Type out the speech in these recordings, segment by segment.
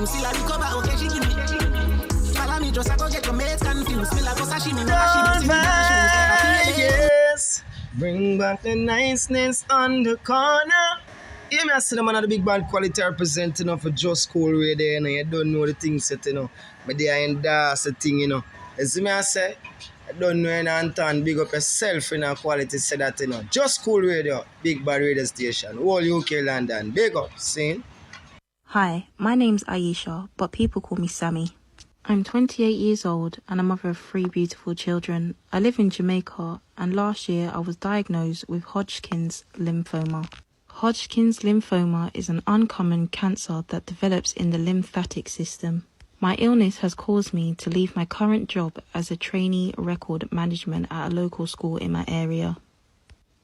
confused. Still I recover, okay, she give me. Follow me, just I go get your mates confused. Still I go sashimi, no sashimi. Yes, bring back the niceness on the corner. Yeah, me I see them on the big band quality representing of a JusCoolRadio, you know. You don't know the things set, you know. But they are in that's the thing, you know. You see me I say, I don't know any Anton, big up yourself in a quality, say that, you know. JusCoolRadio, big bad radio station, whole UK London, big up, see? Hi, my name's Aisha, but people call me Sammy. I'm 28 years old and a mother of 3 beautiful children. I live in Jamaica, and last year I was diagnosed with Hodgkin's lymphoma. Hodgkin's lymphoma is an uncommon cancer that develops in the lymphatic system. My illness has caused me to leave my current job as a trainee record management at a local school in my area.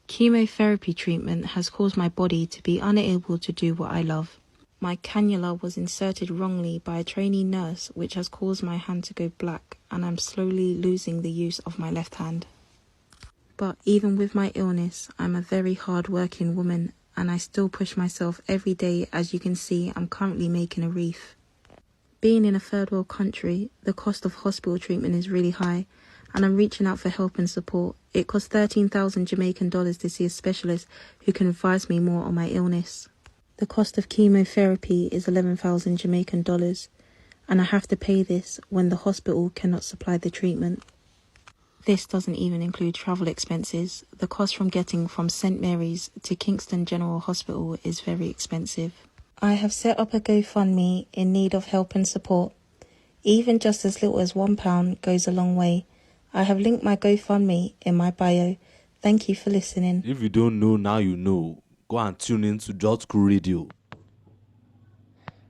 Chemotherapy treatment has caused my body to be unable to do what I love. My cannula was inserted wrongly by a trainee nurse, which has caused my hand to go black, and I'm slowly losing the use of my left hand. But even with my illness, I'm a very hard-working woman, and I still push myself every day. As you can see, I'm currently making a wreath. Being in a third world country, the cost of hospital treatment is really high, and I'm reaching out for help and support. It costs 13,000 Jamaican dollars to see a specialist who can advise me more on my illness. The cost of chemotherapy is 11,000 Jamaican dollars, and I have to pay this when the hospital cannot supply the treatment. This doesn't even include travel expenses. The cost from getting from St. Mary's to Kingston General Hospital is very expensive. I have set up a GoFundMe in need of help and support. Even just as little as £1 goes a long way. I have linked my GoFundMe in my bio. Thank you for listening. If you don't know, now you know. Go and tune in to JusCoolRadio.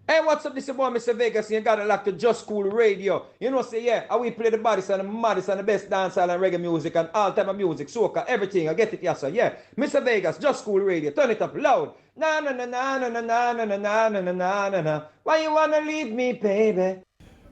Hey, what's up? This is your boy, Mr. Vegas, and you got it locked to JusCoolRadio. You know, say, yeah, we play the baddest and the maddest and the best dancehall and reggae music and all type of music, soca, everything. I get it, yes, sir. Yeah, Mr. Vegas, JusCoolRadio. Turn it up loud. Na na na na na na na na na na na na na na. Why you wanna leave me, baby?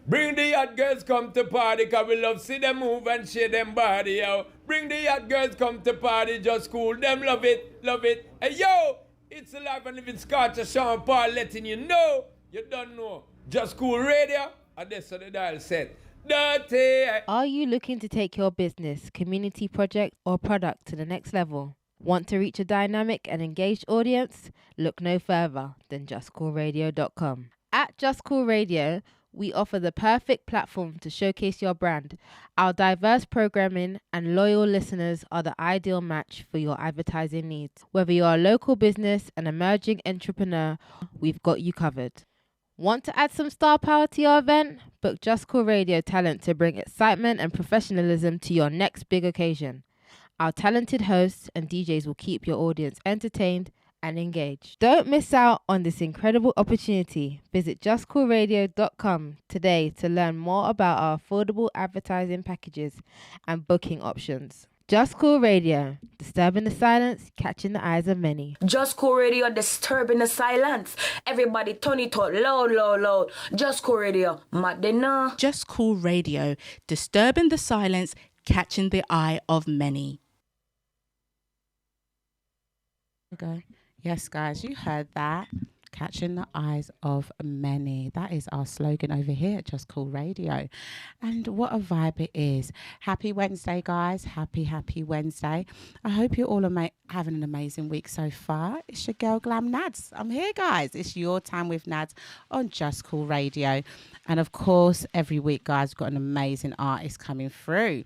Bring the hot girls come to party, cause we love see them move and shake them body, yo. Bring the hot girls come to party, just cool, them love it, love it. Hey, yo, it's Alive and Living Scotch, Sean Paul letting you know. You don't know. JusCoolRadio, and that's what the dial said. Dirty. Are you looking to take your business, community project, or product to the next level? Want to reach a dynamic and engaged audience? Look no further than JusCoolRadio.com. At JusCoolRadio, we offer the perfect platform to showcase your brand. Our diverse programming and loyal listeners are the ideal match for your advertising needs. Whether you're a local business, an emerging entrepreneur, we've got you covered. Want to add some star power to your event? Book JusCoolRadio talent to bring excitement and professionalism to your next big occasion. Our talented hosts and DJs will keep your audience entertained and engaged. Don't miss out on this incredible opportunity. Visit JusCoolRadio.com today to learn more about our affordable advertising packages and booking options. JusCoolRadio, disturbing the silence, catching the eyes of many. JusCoolRadio, disturbing the silence. Everybody turn it up loud, loud, loud. JusCoolRadio, Madina. JusCoolRadio, disturbing the silence, catching the eye of many. Okay. Yes, guys, you heard that. Catching the eyes of many. That is our slogan over here at JusCoolRadio. And what a vibe it is. Happy Wednesday, guys. Happy Wednesday. I hope you all are having an amazing week so far. It's your girl, Glam Nadz. I'm here, guys. It's your time with Nadz on JusCoolRadio. And, of course, every week, guys, we've got an amazing artist coming through.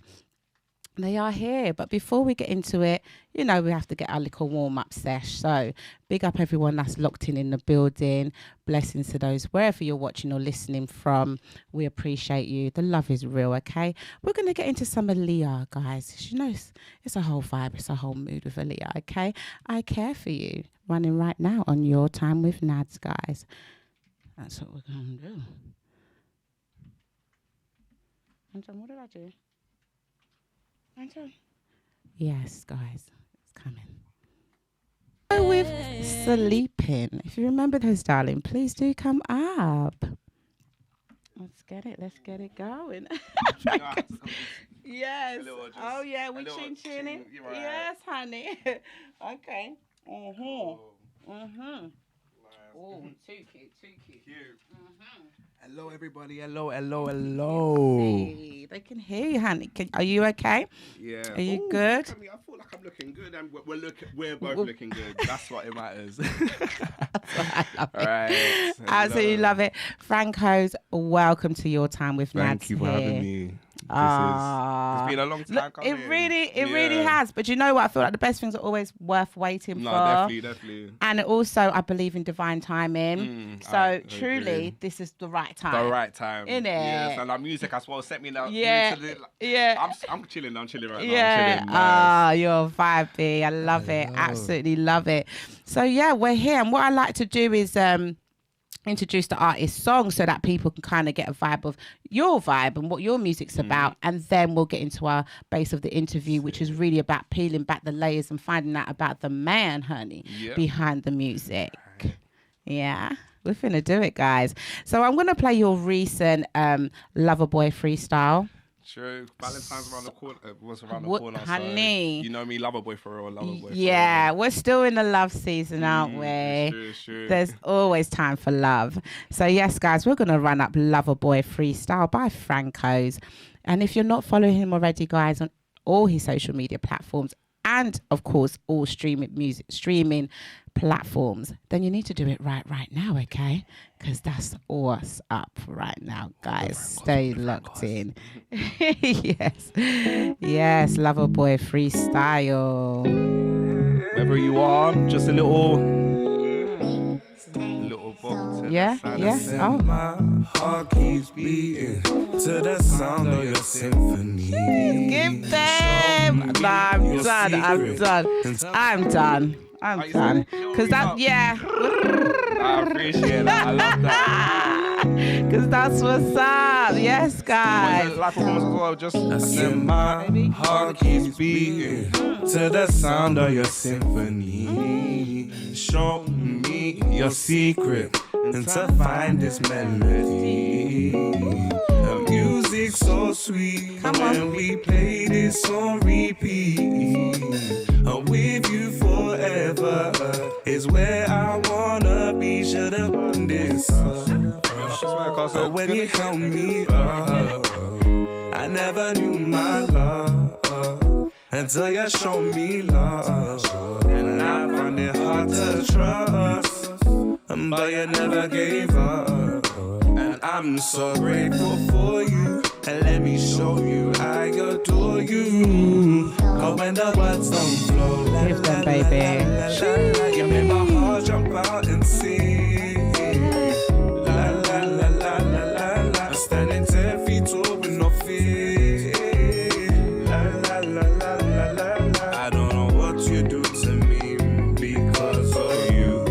They are here, but before we get into it, you know, we have to get our little warm-up sesh. So big up everyone that's locked in the building. Blessings to those wherever you're watching or listening from. We appreciate you. The love is real, okay? We're going to get into some Aaliyah, guys. You know, it's a whole vibe. It's a whole mood with Aaliyah, okay? I Care For You, running right now on Your Time with Nadz, guys. That's what we're going to do. Anton, what did I do? Anton? Yes, guys, it's coming. Go with Sleeping. If you remember those, darling, please do come up. Let's get it going. Yes. Oh, yeah, we chin-chinning. Right. Yes, honey. Okay. Mm-hmm. Mm-hmm. Oh, too cute. Mm-hmm. Hello, everybody. Hello. Hey, they can hear you, honey. Are you okay? Yeah. Are you good? I feel like I'm looking good, and we're both looking good. That's what it matters. All right. Absolutely love it. Francos, welcome to Your Time with Nadz. Thank you for having me. It's been a long time coming. It really has. But you know what? I feel like the best things are always worth waiting for. No, definitely. And also, I believe in divine timing. So truly, this is the right time. The right time. Innit? Yes, and our music, I suppose, set me now. Yeah. I'm chilling right now. Yeah. I'm chilling. You're vibey. I love it. Absolutely love it. So yeah, we're here. And what I like to do is introduce the artist's song so that people can kind of get a vibe of your vibe and what your music's about, and then we'll get into our base of the interview, which is really about peeling back the layers and finding out about the man, honey, behind the music. Yeah, we're finna do it, guys. So I'm gonna play your recent Loverboy freestyle. True. Valentine's around the corner. Was around the corner, honey. So you know me, Loverboy for real, Loverboy. Yeah, we're still in the love season, aren't we? It's true. There's always time for love. So yes, guys, we're gonna run up Loverboy freestyle by Francos. And if you're not following him already, guys, on all his social media platforms and of course all music streaming platforms, then you need to do it right now, okay? Because that's what's up right now, guys. Stay locked in. Yes, Loverboy freestyle. Wherever you are, just a little box. Oh. My heart keeps beating to the sound of your symphony. Give them. I'm done. Because that, I appreciate that. I love that. Because that's what's up. Yes, guys. Live performance as well. Just I said my heart keeps beating to the sound of your symphony. Show me your secret and to find this melody. The music's so sweet. When we play this on repeat, I'm with you forever is where I wanna be. Should've done this. But when you held me up, I never knew my love until you showed me love. And I found it hard to trust, but you never gave up. And I'm so grateful for you. And let me show you I adore you. Cause when the words don't flow, give them, baby. You make my heart jump out and sing. La la la la la la la. I'm standing 10 feet tall with no fear. La la la la la la la. I don't know what you do to me because of you.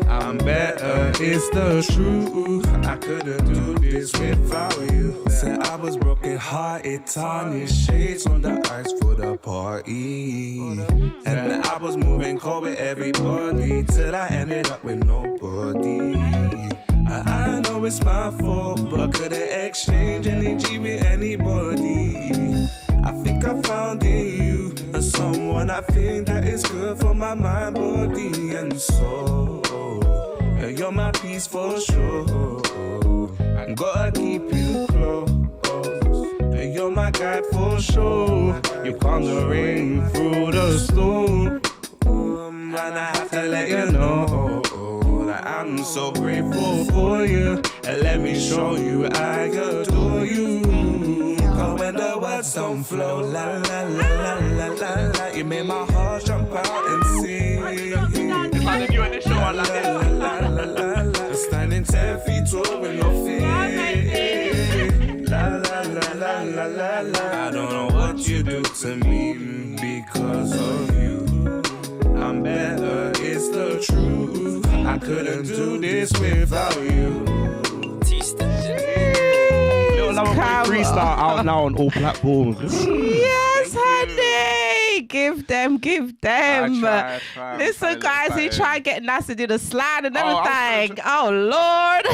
I'm better, it's the truth. I couldn't do this without you. Said I was broken hearted, tarnished shades on the ice for the party. And I was moving cold with everybody till I ended up with nobody. I know it's my fault, but couldn't exchange energy with anybody. I think I found in you someone I think that is good for my mind, body, and soul. You're my peace for sure. I gotta keep you close. You're my guide for sure. You calm the rain through the storm. And I have to let you know that I'm so grateful for you. And let me show you I adore you. Cause when the words don't flow, la la la la la la la, you make my heart jump out and sing. If I did you in the show, I like it. Standing 10 feet tall with no fear. La la la la la la la. I don't know what you do to me because of you. I'm better, it's the truth. I couldn't do this without you. Little Loverboy freestyle out now on all platforms. Yes, honey. give them. I tried. Listen, guys, he tried getting Nadz to do the slide and Oh, everything. Oh, Lord.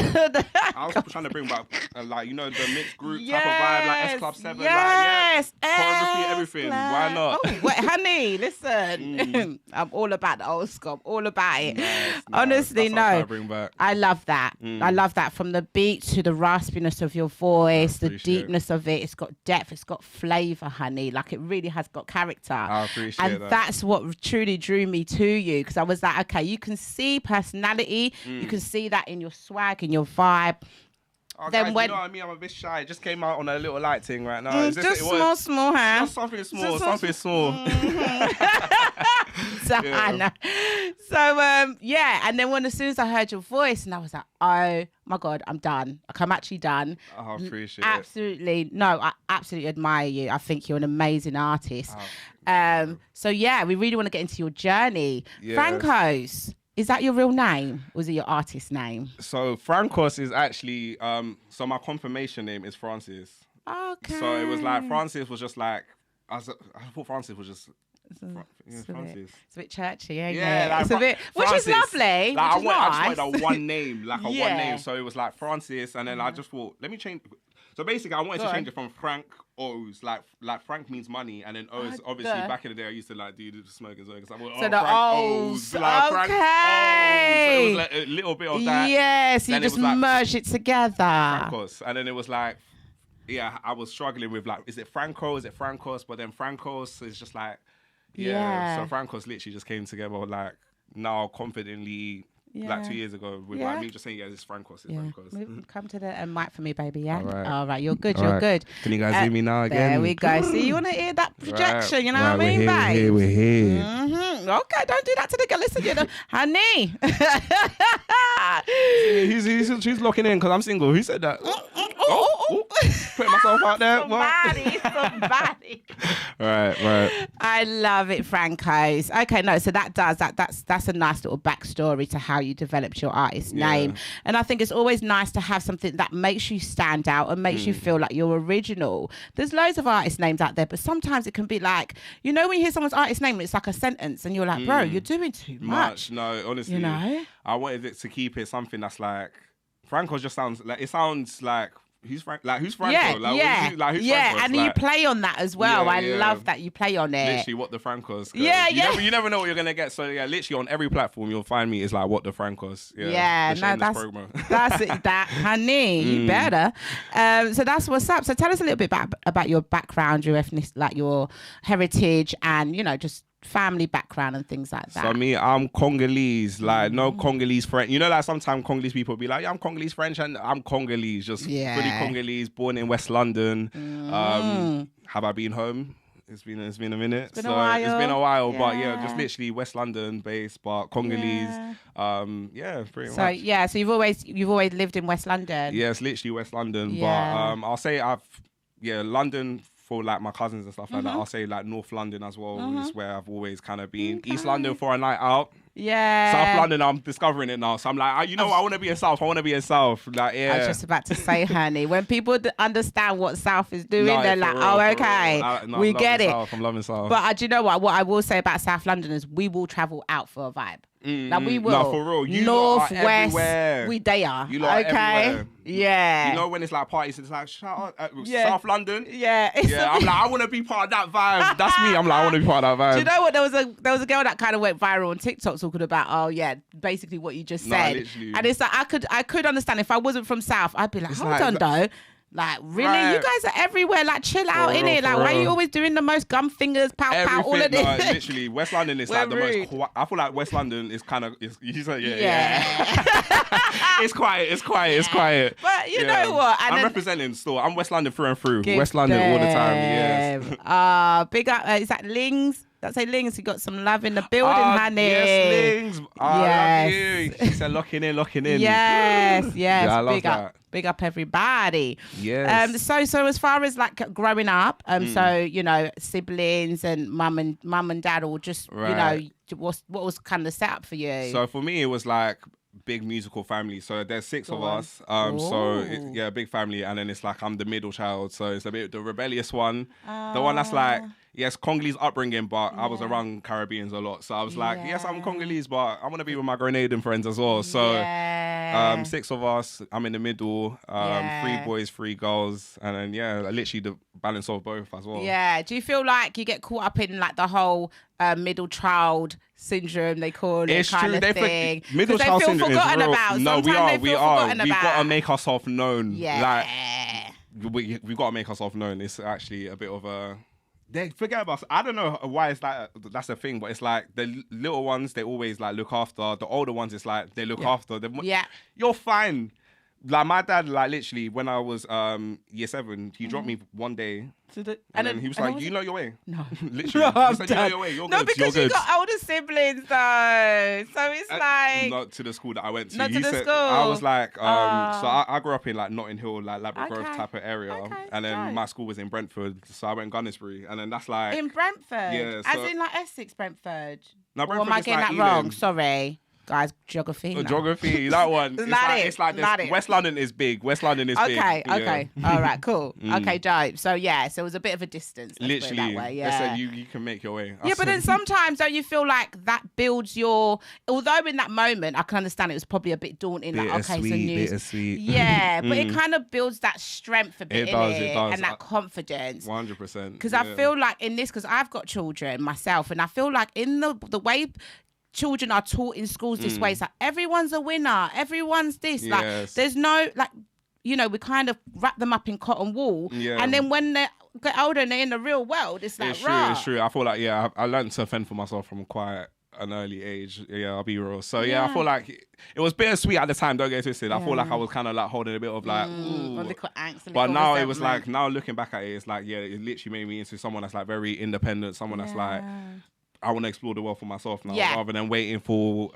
I was trying to bring back, like, you know, the mixed group type of vibe, like S Club 7. Yes. Like, choreography, everything. Why not? Oh, wait, honey, listen. I'm all about the old school. I'm all about it. Nice. Honestly, That's what I'm trying no. to bring back. I love that. I love that. From the beat to the raspiness of your voice, the deepness of it. It's got depth. It's got flavour, honey. Like, it really has got character. I appreciate and that. That's what truly drew me to you, because I was like, okay, you can see personality. You can see that in your swag, in your vibe. Oh, Then guys, when you know what I mean? I'm a bit shy. It just came out on a little light thing right now. Is this just what it was? small, huh? Just something small. So, yeah. And then as soon as I heard your voice, and I was like, oh my God, I'm done. Like, I'm actually done. I appreciate it. No, I absolutely admire you. I think you're an amazing artist. So yeah, we really want to get into your journey. Yes. Francos, is that your real name? Or is it your artist name? So Francos is actually, so my confirmation name is Francis. Okay. So it was like, Francis was just like, I thought Francis was just... Francis. It's a bit churchy, ain't yeah, it? like It's a bit, which is lovely. Like, which is I nice. just wanted a one name, like a one name. So it was like Francis, and then I just thought, let me change. So basically, I wanted to change it from Frank O's, like Frank means money, and then O's. Obviously, back in the day, I used to like do the smoke as well. Because I thought, so the O's, like, okay. Frank O's. So it was like a little bit of that. Yes, you just merged it together. Francos, and then it was like, yeah, I was struggling with like, is it Franco? Is it Francos? But then Francos is just like. Yeah, so Francos literally just came together like now confidently like 2 years ago with like me just saying, it's Francos, Francos. Come to the mic for me, baby, yeah? All right. You're good, you're good. Can you guys hear me now again? There we go. See, you want to hear that projection, you know what I mean, We're here. Mm-hmm. Okay, don't do that to the girl. Listen, you know, honey. She's locking in because I'm single. Who said that? Putting myself out there. Somebody. Right. I love it, Francos. Okay, no, so that's a nice little backstory to how you developed your artist name. And I think it's always nice to have something that makes you stand out and makes you feel like you're original. There's loads of artist names out there, but sometimes it can be like, you know, when you hear someone's artist name, it's like a sentence and you're like, bro, you're doing too much. No, honestly, you know? I wanted it to keep it something that's like, Francos just sounds like, who's Franco? Who's Francos? And you play on that as well. I love that you play on it. Literally, what the Francos? You never know what you're gonna get. So yeah, literally on every platform you'll find me is like what the Francos. That's it. That honey, you better. So that's what's up. So tell us a little bit about your background, your ethnic, like your heritage, and you know just family background and things like that. So me, I'm Congolese, like no Congolese French. You know, like sometimes Congolese people be like, yeah, I'm Congolese French, and I'm Congolese, just fully Congolese, born in West London. Have I been home? It's been a minute. It's been a while, but yeah, just literally West London based, but Congolese. Pretty much. So you've always lived in West London. Yeah, it's literally West London. But I'll say London. For like my cousins and stuff like that, I'll say like North London as well is where I've always kind of been. Okay. East London for a night out. Yeah. South London, I'm discovering it now. So I'm like, I want to be in South. Like, yeah. I was just about to say, honey, when people understand what South is doing, they're like, we get it. I'm loving South. But do you know what? What I will say about South London is we will travel out for a vibe. Like we will. No, for real. You North, West, they are. You lot are everywhere. Yeah. You know when it's like parties, it's like shout out South London. Yeah. I'm like, I want to be part of that vibe. That's me. I'm like, I want to be part of that vibe. Do you know what? There was a girl that kind of went viral on TikTok talking about, basically what you just said. Literally. And it's like I could understand if I wasn't from South, I'd be like, hold on though. Like, really? Right. You guys are everywhere. Like, chill out, innit? Like, why are you always doing the most gum fingers, pow, all of this? No, literally, West London is like the most... I feel like West London is kind of... It's quiet. But you know what? And I'm representing still. I'm West London through and through. West London all the time, yes. Big up. Is that Lings? That's a Lings. You got some love in the building, honey. Yes, Lings. I love you. She said locking in. Yes. Yeah, I love that. Big up everybody. Yes. So as far as like growing up, so you know, siblings and mum and dad all just you know, what was kind of the setup for you? So for me, it was like big musical family. So there's 6 of us. Big family, and then it's like I'm the middle child. So it's a bit the rebellious one, the one that's like yes, Congolese upbringing, but I was around Caribbeans a lot. So I was like, yes, I'm Congolese, but I want to be with my Grenadian friends as well. So 6 of us, I'm in the middle, 3 boys, 3 girls. And then, literally the balance of both as well. Yeah. Do you feel like you get caught up in like the whole middle child syndrome, they call it, it's kind true. of thing? Middle child syndrome is real. About. No, Sometimes we are. We got to make ourselves known. Yeah. Like, we got to make ourselves known. It's actually a bit of a... They forget about us. I don't know why it's like that's a thing, but it's like the little ones, they always like look after. The older ones, it's like they look after them. Yeah. You're fine. Like my dad, like literally when I was year 7, he dropped me one day. And then he was like, you know your way. No. Literally. He said, you know your way. You're no, good. because You're you good. got older siblings though. So it's like... Not to the school that I went to. Not He to the said, school. I was like, so I grew up in like Notting Hill, like Ladbroke Grove type of area. And then my school was in Brentford. So I went Gunnersbury. And then that's like... In Brentford? Yeah. As in like Essex, Brentford? No, Or am I getting that wrong? Sorry. Guys, geography. No. Geography, that one. It's like this. West London is big. West London is big. Okay. All right, cool. Mm. Okay, dope. So yeah, so it was a bit of a distance. Literally, that way. they Yeah. said you can make your way. Yeah, but then sometimes don't you feel like that builds your... Although in that moment, I can understand it was probably a bit daunting. Like, okay, so news. Bittersweet. Yeah, but it kind of builds that strength a bit, It does. and that confidence. 100%. Because I feel like in this, because I've got children myself, and I feel like in the way children are taught in schools this way, it's like everyone's a winner, everyone's this. Yes. Like there's no, like, you know, we kind of wrap them up in cotton wool. Yeah. And then when they get older and they're in the real world, it's like, It's true. I feel like, I learned to fend for myself from quite an early age. Yeah, I'll be real. So I feel like it was bittersweet at the time, don't get twisted. I feel like I was kind of like holding a bit of like, ooh. A little angst, But now it was like, now looking back at it, it's like, it literally made me into someone that's like very independent, someone that's like, I want to explore the world for myself now, rather than waiting for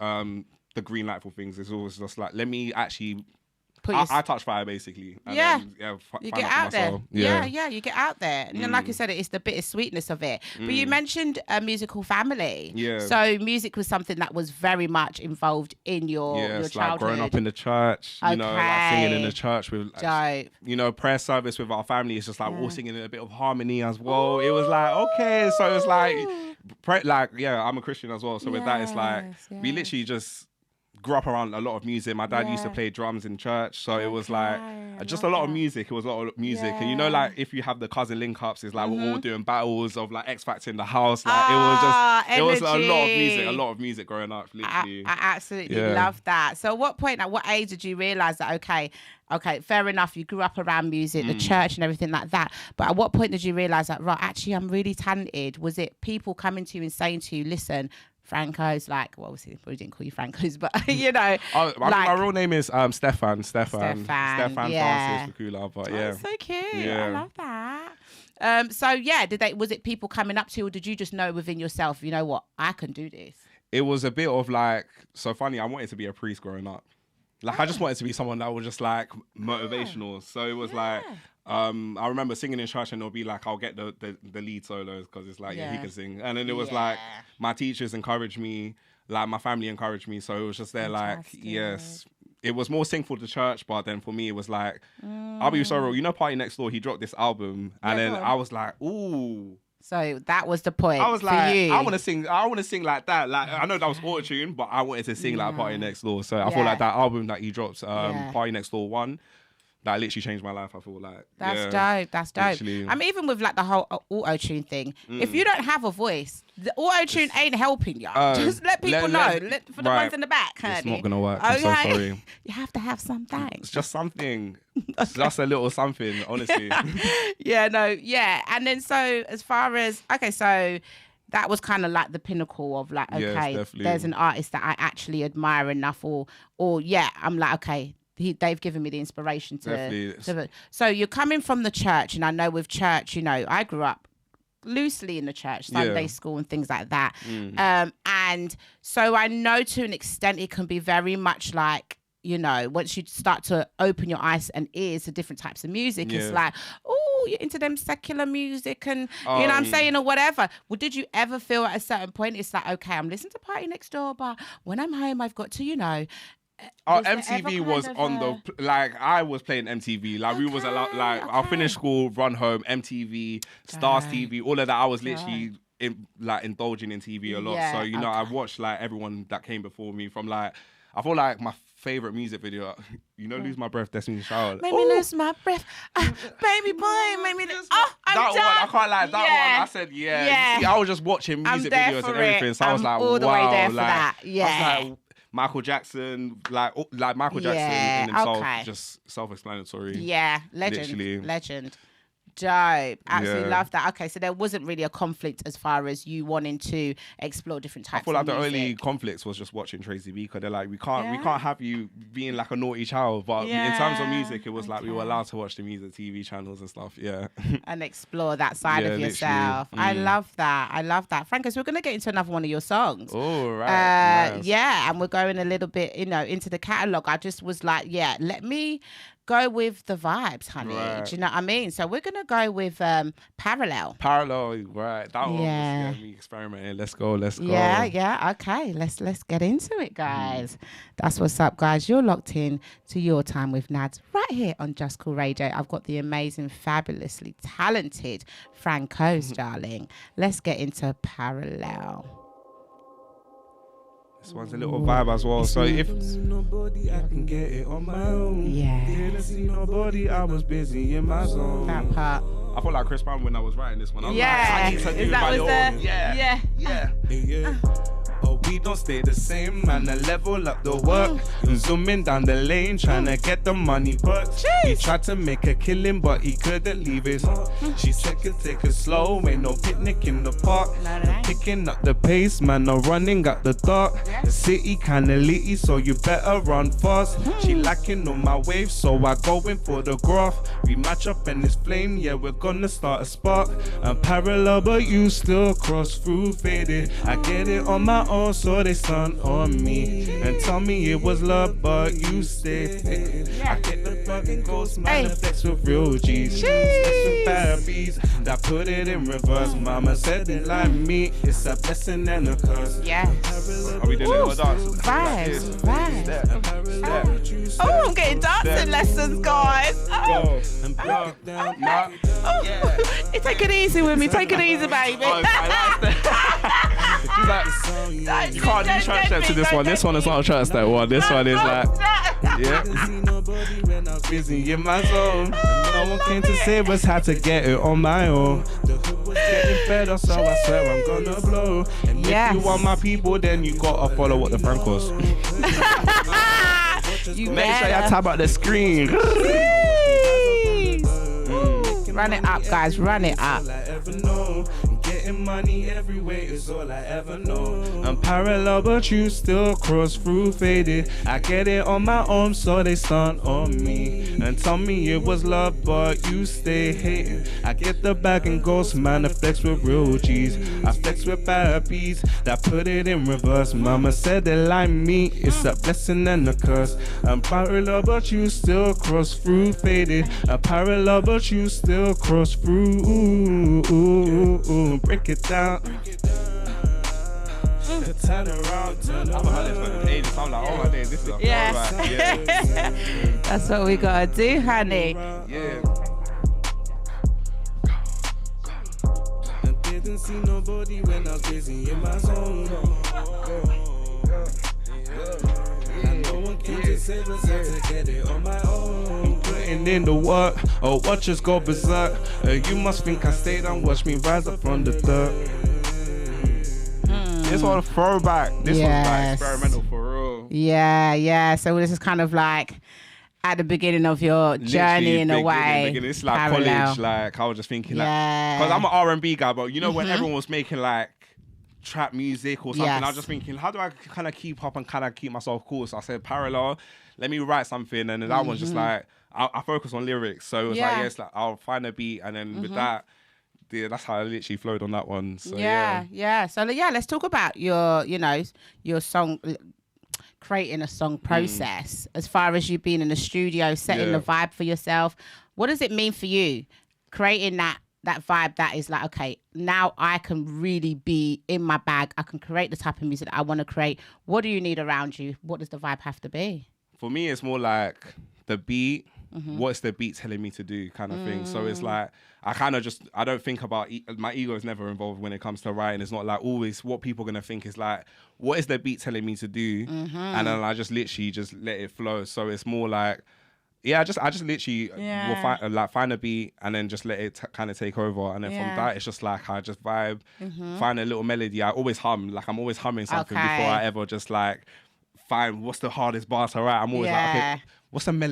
the green light for things. It's always just like, let me actually... I touch fire basically. And then, you get out there. Yeah, you get out there. And then, like you said, it's the bittersweetness of it. But you mentioned a musical family. Yeah. So music was something that was very much involved in your childhood. Like growing up in the church, you know, like singing in the church with, you know, prayer service with our family. It's just like all singing in a bit of harmony as well. It was like, okay, so it's like, I'm a Christian as well. So with that, it's like, we literally just grew up around a lot of music. My dad used to play drums in church, so it was like just a lot of music. It was a lot of music, and you know, like if you have the cousin link ups, it's like we're all doing battles of like X Factor in the house. Like it was a lot of music growing up. Literally, I absolutely love that. So, at what age did you realize that? Okay, fair enough. You grew up around music, the church, and everything like that. But at what point did you realize that? Right, actually, I'm really talented. Was it people coming to you and saying to you, "Listen, Francos," like, well, obviously, we didn't call you Francos, but you know, my real name is Stefan Francis yeah. Bakula, but that's so cute. I love that. Was it people coming up to you, or did you just know within yourself, you know what, I can do this? It was a bit of like, so funny. I wanted to be a priest growing up. Like, I just wanted to be someone that was just like motivational. So it was like, I remember singing in church and it'll be like, I'll get the lead solos because it's like, he can sing. And then it was like, my teachers encouraged me, like my family encouraged me. So it was just there like, yes. It was more sing for the church, but then for me, it was like, I'll be so real. You know, Party Next Door, he dropped this album. And then I was like, ooh. So that was the point. I was like, for you. I want to sing like that. Like, I know that was auto-tune, but I wanted to sing like Party Next Door. So I feel like that album that he dropped, Party Next Door 1, that literally changed my life. I feel like that's dope. Literally. I mean, even with like the whole auto-tune thing, if you don't have a voice, the auto-tune ain't helping you. Just let people know. For the ones in the back, honey. It's not gonna work. I'm so sorry. You have to have something. It's just something. It's just a little something, honestly. And then so as far as so that was kind of like the pinnacle of like, okay, there's an artist that I actually admire enough, or I'm like, okay, they've given me the inspiration to. So you're coming from the church, and I know with church, you know, I grew up loosely in the church, Sunday school and things like that. And so I know to an extent it can be very much like, you know, once you start to open your eyes and ears to different types of music, it's like, oh, you're into them secular music and, you know what I'm saying, or whatever. Well, did you ever feel at a certain point, it's like, okay, I'm listening to Party Next Door, but when I'm home, I've got to, you know, Oh, Was there MTV ever was kind on of the like I was playing MTV. Like we was allowed like I'll finish school, run home, MTV, Stars Right. TV, all of that. I was literally indulging in TV a lot. Yeah, so you know, I've watched like everyone that came before me from like I feel like my favorite music video, you know, Lose My Breath, Destiny's Child. Made me lose my breath. Baby boy, made me lose. Oh, I'm that done. one, I can't lie. That one, I said, yeah. See, I was just watching music videos and everything. So I was like, all the way there wow. for Like, that. Yeah. I was like, Michael Jackson, like Michael Jackson in himself, just self-explanatory. Yeah, legend. Dope. Absolutely love that. Okay, so there wasn't really a conflict as far as you wanting to explore different types I feel like of the music. only conflicts was just watching Tracy B because they're like, we can't have you being like a naughty child. But in terms of music, it was like we were allowed to watch the music TV channels and stuff. Yeah. And explore that side of yourself. I love that. Francos, we're gonna get into another one of your songs. Oh, right. Nice. Yeah, and we're going a little bit, into the catalogue. I just was like, let me go with the vibes, honey. Right. Do you know what I mean? So we're gonna go with Parallel. Parallel, right? That one was getting me experimenting. Let's go. Yeah. Okay, let's get into it, guys. That's what's up, guys. You're locked in to Your Time with Nadz right here on Just Cool Radio. I've got the amazing, fabulously talented Francos, darling. Let's get into Parallel. This one's a little vibe as well. So if nobody, I can get it on my own. Didn't see nobody, I was busy in my zone. That part. I felt like Chris Brown when I was writing this one. I was like, I need to do Is it that by was your the own. Yeah. But we don't stay the same, man. I level up the work. Zooming down the lane, trying to get the money. But he tried to make a killing, but he couldn't leave his. She said, take it slow, ain't no picnic in the park. Picking up the pace, man. No running at the dark. The city kinda litty, so you better run fast. She lacking on my wave, so I go in for the graph. We match up in this flame, yeah, we're gonna start a spark. I'm parallel, but you still cross through faded. I get it on my own, so they stun on me and tell me it was love, but you stayed. I get the fucking ghost man, flex with real G's. Flex with bad bees that put it in reverse. Mama said it like me, it's a blessing and a curse. Are we doing a little dance? Vibes. Oh, I'm getting dancing lessons, guys. Oh. You take it easy with me. Take it easy, baby. You can't do church step to this one. This one is not a church step one. This one is like, nobody when I was busy in my zone. No one came to save us, had to get it on my own. The hood was getting better, so I swear I'm gonna blow. And if you want my people, then you gotta follow what the Francos. Make sure you tab out the screen. Run it up, guys. Run it up. Getting money every way is all I ever know. I'm parallel, but you still cross through faded. I get it on my own, so they stunt on me and tell me it was love, but you stay hating. I get the bag and ghost man, I flex with real G's. I flex with bad bees that put it in reverse. Mama said they like me, it's a blessing and a curse. I'm parallel, but you still cross through faded. I'm parallel, but you still cross through. Break it down. Turn around, turn around. I'm like, oh my days, this is a That's what we gotta do, honey. Yeah. I didn't see nobody when I was busy in my zone. And no one came to save us, had to get it on my own. Putting in the work, watch us go berserk. You must think I stayed and watch me rise up from the dirt. This one throwback. This was like experimental for real. Yeah. So this is kind of like at the beginning of your journey in a way. It's like college. Like I was just thinking, like, because I'm an R&B guy, but you know when everyone was making like trap music or something, I was just thinking, how do I kind of keep up and kind of keep myself cool? So I said parallel. Let me write something, and then that one's just like I focus on lyrics. So it was like, it's like I'll find a beat, and then with that. Yeah, that's how I literally flowed on that one. So, So let's talk about your song, creating a song process. As far as you being in the studio, setting the vibe for yourself, what does it mean for you, creating that that vibe that is like, okay, now I can really be in my bag. I can create the type of music that I want to create. What do you need around you? What does the vibe have to be? For me, it's more like the beat. What's the beat telling me to do kind of thing. So it's like, I don't think about, my ego is never involved when it comes to writing. It's not like always what people are going to think is like, what is the beat telling me to do? And then I just literally just let it flow. So it's more like, I just literally will find a beat and then just let it kind of take over. And then from that, it's just like, I just vibe, find a little melody. I always hum, like I'm always humming something before I ever just like find what's the hardest bar to write. I'm always like, okay,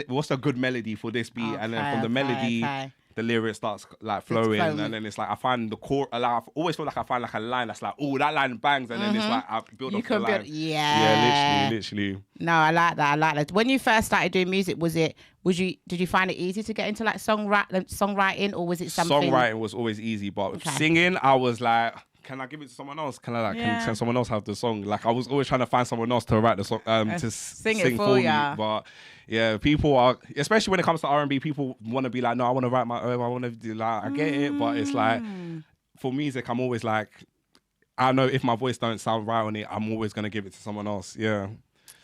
what's a good melody for this beat? And then from the melody, the lyric starts like flowing, and then it's like I find the core. Like, I always feel like I find like a line that's like, oh, that line bangs, and then it's like I build up the line. Literally. No, I like that. When you first started doing music, did you find it easy to get into like songwriting, or was it something? Songwriting was always easy, but singing, I was like, can I give it to someone else? Can someone else have the song? Like I was always trying to find someone else to write the song, to sing it for me. But yeah, people are, especially when it comes to R&B, people want to be like, no, I want to write my own. I want to do like, I get it, but it's like, for music, I'm always like, I know if my voice don't sound right on it, I'm always gonna give it to someone else.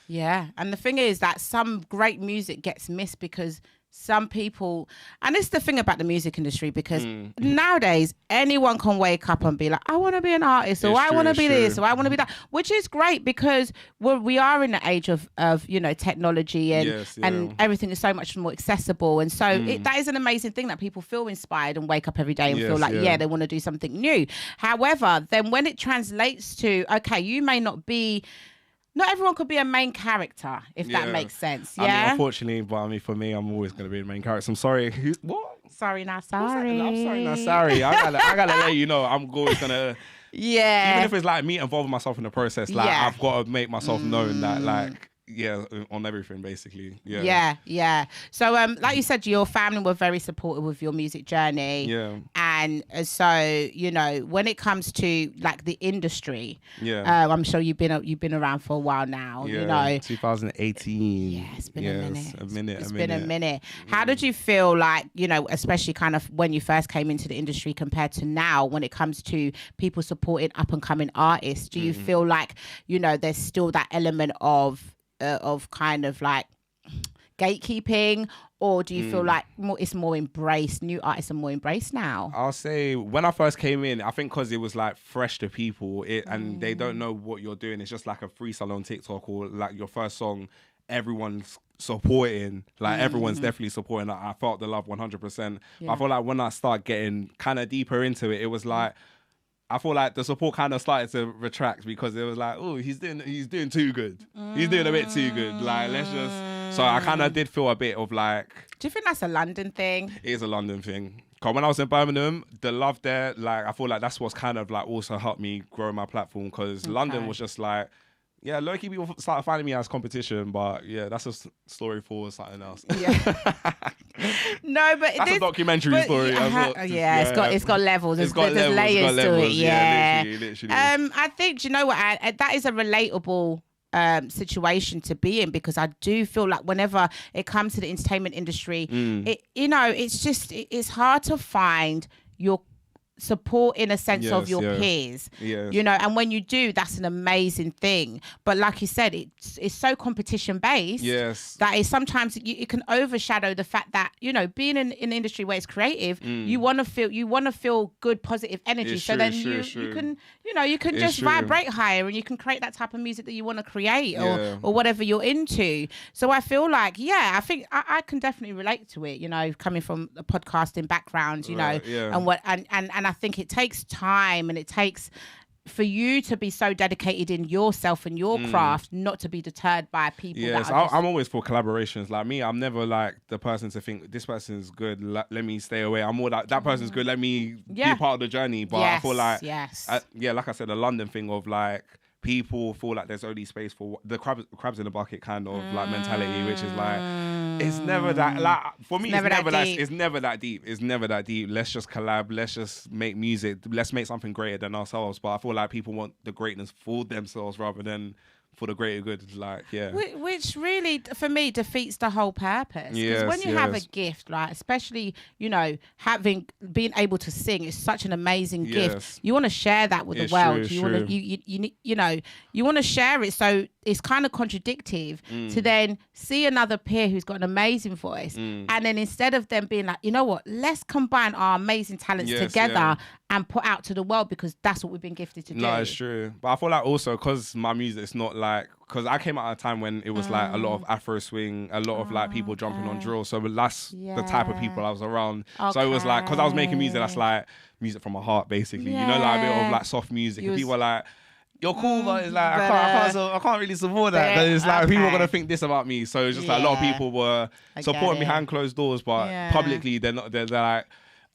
Yeah, and the thing is that some great music gets missed because some people, and it's the thing about the music industry, because nowadays anyone can wake up and be like, I want to be an artist, or I want to be this, or I want to be that, which is great because we are in the age of technology and everything is so much more accessible, and so that is an amazing thing that people feel inspired and wake up every day and feel like they want to do something new. However, then when it translates to, okay, you may not everyone could be a main character, if that makes sense. Yeah. I mean, unfortunately, but for me, I'm always going to be the main character. I'm sorry. What? Sorry, not sorry. I'm sorry, not sorry. I gotta let you know. I'm always gonna. Yeah. Even if it's like me involving myself in the process, like I've got to make myself known that, like. Yeah, on everything basically. Yeah. So, like you said, your family were very supportive with your music journey. Yeah. And so, when it comes to like the industry, I'm sure you've been around for a while now. 2018. Yeah, it's been a minute. It's been a minute. How did you feel like, especially kind of when you first came into the industry compared to now, when it comes to people supporting up and coming artists? Do you feel like, there's still that element of kind of like gatekeeping, or do you feel like it's more embraced? New artists are more embraced now? I'll say when I first came in, I think because it was like fresh to people, and they don't know what you're doing. It's just like a freestyle on TikTok, or like your first song, everyone's supporting, like everyone's definitely supporting. I felt the love 100%. But I feel like when I start getting kind of deeper into it, it was like, I feel like the support kind of started to retract, because it was like, oh, he's doing too good. He's doing a bit too good. Like, let's just. So I kind of did feel a bit of like. Do you think that's a London thing? It is a London thing. Because when I was in Birmingham, the love there, like, I feel like that's what's kind of like also helped me grow my platform, because London was just like. Yeah, low-key people started finding me as competition, but yeah, that's a story for something else. Yeah. No, but that's a documentary story. It's got levels. There's layers to it. Yeah, literally. I think, you know what, that is a relatable situation to be in, because I do feel like whenever it comes to the entertainment industry, it's hard to find your support in a sense of your peers, and when you do, that's an amazing thing. But like you said, it's so competition based that is sometimes it can overshadow the fact that being in an industry where it's creative, you want to feel good, positive energy. You can just vibrate higher, and you can create that type of music that you want to create, or whatever you're into. So I feel like I think I can definitely relate to it, coming from a podcasting background, and I think it takes time, and it takes for you to be so dedicated in yourself and your craft, not to be deterred by people. Yes, I'm always for collaborations. Like me, I'm never like the person to think this person's good, let me stay away. I'm more like that person's good, let me be part of the journey. But I feel like, like I said, the London thing of like, people feel like there's only space for the crabs in the bucket kind of like mentality, which is like, it's never that, like, for me, it's never that deep. Let's just collab, let's just make music, let's make something greater than ourselves. But I feel like people want the greatness for themselves rather than for the greater good. Like, yeah. Which really, for me, defeats the whole purpose. Because when you have a gift, like, especially, you know, being able to sing is such an amazing gift. You want to share that with the world. You want to, you know, you want to share it. So it's kind of contradictive to then see another peer who's got an amazing voice, and then instead of them being like, you know what, let's combine our amazing talents together and put out to the world, because that's what we've been gifted to do. No, it's true. But I feel like also because my music is not like, because I came out at a time when it was like a lot of Afro swing, a lot of like people jumping on drill. So that's the type of people I was around. So it was like, because I was making music that's like music from my heart, basically. You know, like a bit of like soft music. And people are like, you're cool, but it's like I can't really support that, because it's like people are gonna think this about me. So it's just like a lot of people were supporting behind closed doors, but publicly they're not. They're like,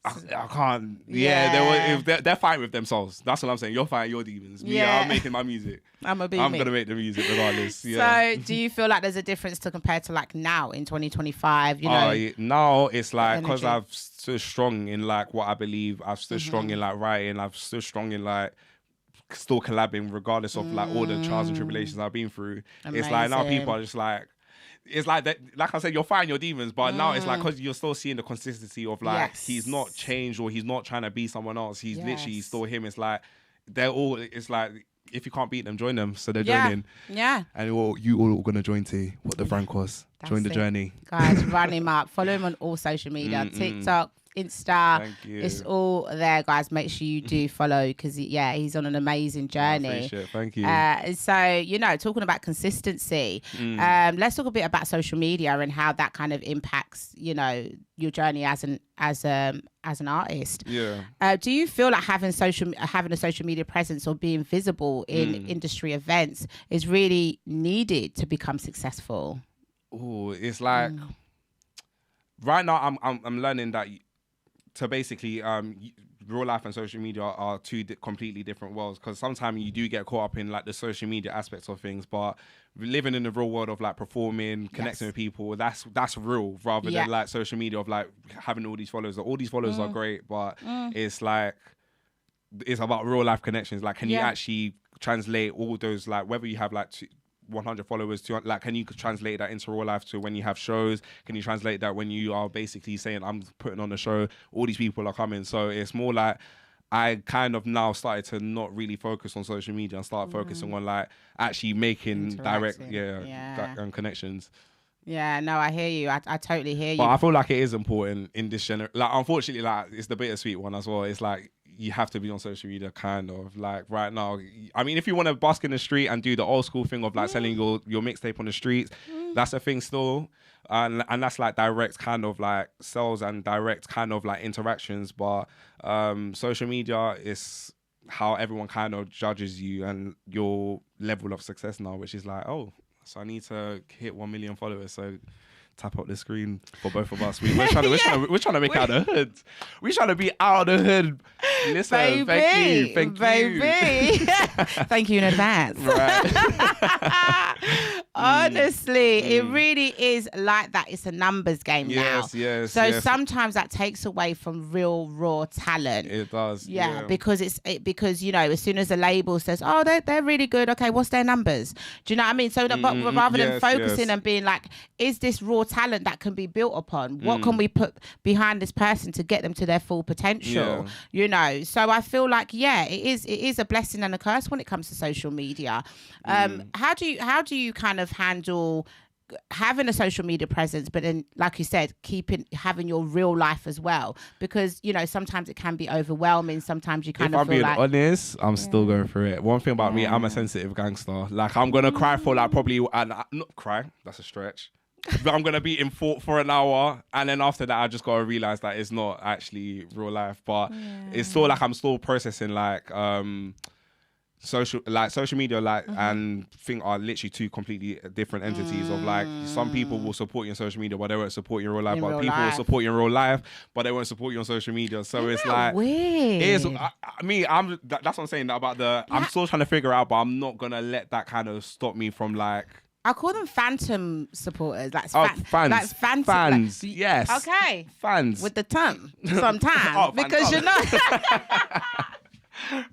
I can't. They're fighting with themselves. That's what I'm saying. You're fighting your demons. I'm making my music. I'm gonna make the music regardless. Yeah. So do you feel like there's a difference to compare to like now in 2025? You know, now it's like, because I've stood strong in like what I believe. I've stood strong in like writing. I've stood strong in like still collabing regardless of like all the trials and tribulations I've been through. It's like now people are just like, it's like that, like I said, you're fighting your demons, but now it's like, because you're still seeing the consistency of like he's not changed, or he's not trying to be someone else. He's literally still him. It's like they're all, it's like, if you can't beat them, join them. So they're joining. Yeah. And you all gonna join too. What the Francos. Join the journey. Guys, run him up. Follow him on all social media. TikTok, Insta. It's all there, guys. Make sure you do follow, because he's on an amazing journey. Thank you. So, you know, talking about consistency, let's talk a bit about social media and how that kind of impacts, you know, your journey as an artist. Do you feel like having a social media presence or being visible in industry events is really needed to become successful? Oh, it's like right now I'm learning that to basically real life and social media are two completely different worlds, because sometimes you do get caught up in like the social media aspects of things, but living in the real world of like performing, connecting with people, that's real, rather than like social media of like having all these followers. All these followers are great, but it's like, it's about real life connections. Like, can you actually translate all those, like whether you have like 100 followers to, like, can you translate that into real life to when you have shows? Can you translate that when you are basically saying, I'm putting on a show, all these people are coming? So it's more like, I kind of now started to not really focus on social media and start focusing on like actually making direct connections. Yeah, no, I hear you. I totally hear you. But I feel like it is important in this like, unfortunately, like, it's the bittersweet one as well. It's like, you have to be on social media, kind of like right now. I mean, if you want to busk in the street and do the old school thing of like selling your mixtape on the streets, that's a thing still. And that's like direct kind of like sales and direct kind of like interactions. But social media is how everyone kind of judges you and your level of success now, which is like, oh, so I need to hit 1 million followers. So tap up the screen for both of us. We're trying to make out of the hood. We're trying to be out of the hood. Listen, thank you. Thank you in advance. Right. Honestly, it really is like that. It's a numbers game now. So sometimes that takes away from real raw talent. It does. Because you know, as soon as a label says, "Oh, they're really good," okay, what's their numbers? Do you know what I mean? So but rather than focusing and being like, is this raw talent that can be built upon? What can we put behind this person to get them to their full potential? You know, so I feel like it is a blessing and a curse when it comes to social media. How do you kind of handle having a social media presence, but then, like you said, having your real life as well? Because, you know, sometimes it can be overwhelming. Sometimes you kind of feel like... If I'm being honest, I'm still going through it. One thing about me, I'm a sensitive gangster. Like, I'm going to cry for like probably... And not cry, that's a stretch. But I'm going to be in for an hour. And then after that, I just got to realize that it's not actually real life. But it's still like I'm still processing like... social media and thing are literally two completely different entities of like, some people will support you on social media but they won't support you in real life, but people will support you in real life but they won't support you on social media. So it's like weird. It is, that's what I'm saying about I'm still trying to figure out, but I'm not gonna let that kind of stop me from like, I call them phantom supporters. Like fans. Like phantom. Fans. Like, yes. Okay. Fans. With the tongue sometimes. Because you're not...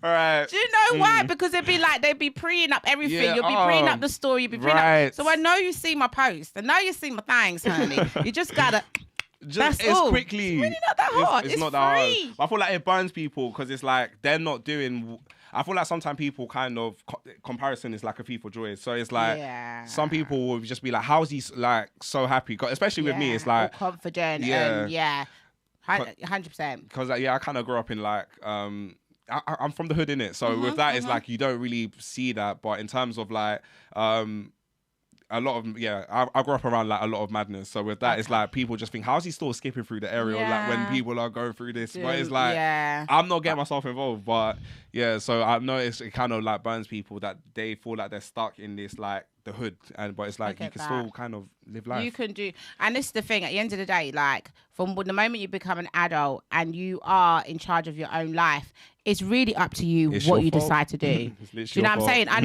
Right. Do you know why? Because they'd be preing up everything. Yeah, You'll be preing up the story. You'll be preing up. So I know you see my post. I know you see my things, honey. You just gotta. That's all. Quickly. It's really not that hard. It's not that free. hard. I feel like it burns people because it's like they're not doing. I feel like sometimes people kind of comparison is like a thief for joy. So it's like some people will just be like, "How's he like so happy?" Especially with me, it's like all confident. And 100%. Because I kind of grew up in like I'm from the hood, innit? So with that, it's like you don't really see that. But in terms of like a lot of I grew up around like a lot of madness. So with that, it's like people just think, how's he still skipping through the area like when people are going through this? But it's like I'm not getting myself involved. But so I've noticed it kind of like burns people that they feel like they're stuck in this like the hood, but it's like you can still kind of live life. You can do, and this is the thing. At the end of the day, like from the moment you become an adult and you are in charge of your own life, it's really up to you what you decide to do. Do you know what I'm saying? I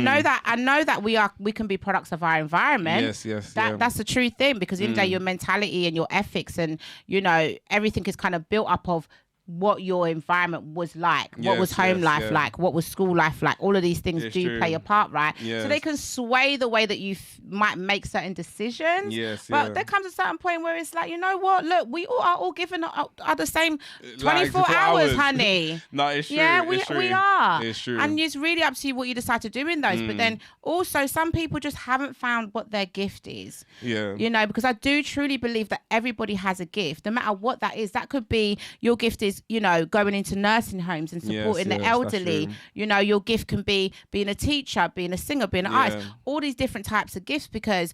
know that we can be products of our environment. Yes. That's the true thing, because in the day your mentality and your ethics and everything is kind of built up of what your environment was like, what was home life like, what was school life like. All of these things do play a part, right? So they can sway the way that you might make certain decisions. But there comes a certain point where it's like, you know what? Look, we all are all given are the same 24 hours, honey. No, it's true. Yeah, we are. It's true. And it's really up to you what you decide to do in those. But then also some people just haven't found what their gift is. Yeah. Because I do truly believe that everybody has a gift, no matter what that is. That could be your gift is, going into nursing homes and supporting the elderly. Your gift can be being a teacher, being a singer, being an artist, all these different types of gifts, because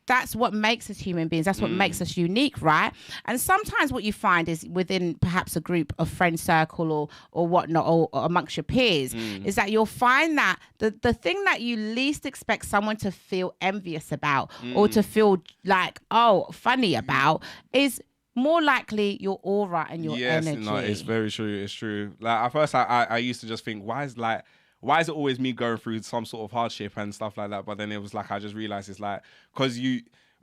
that's what makes us human beings. That's what makes us unique, right? And sometimes what you find is within perhaps a group of friend circle or whatnot, or amongst your peers, is that you'll find that the thing that you least expect someone to feel envious about or to feel like, funny about is more likely your aura and your energy. No, it's very true. It's true. Like at first, I used to just think, why is it always me going through some sort of hardship and stuff like that? But then it was like I just realized it's like, because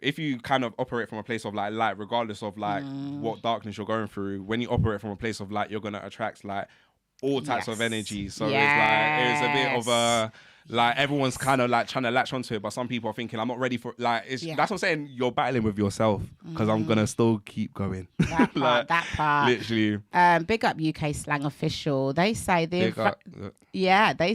if you kind of operate from a place of like light, regardless of like what darkness you're going through, when you operate from a place of light, you're gonna attract like all types of energy. So it's a bit of a. Like everyone's kind of like trying to latch onto it, but some people are thinking, I'm not ready for that's what I'm saying. You're battling with yourself, because I'm gonna still keep going. That part, that part. Literally. Big up UK Slang Official. They say they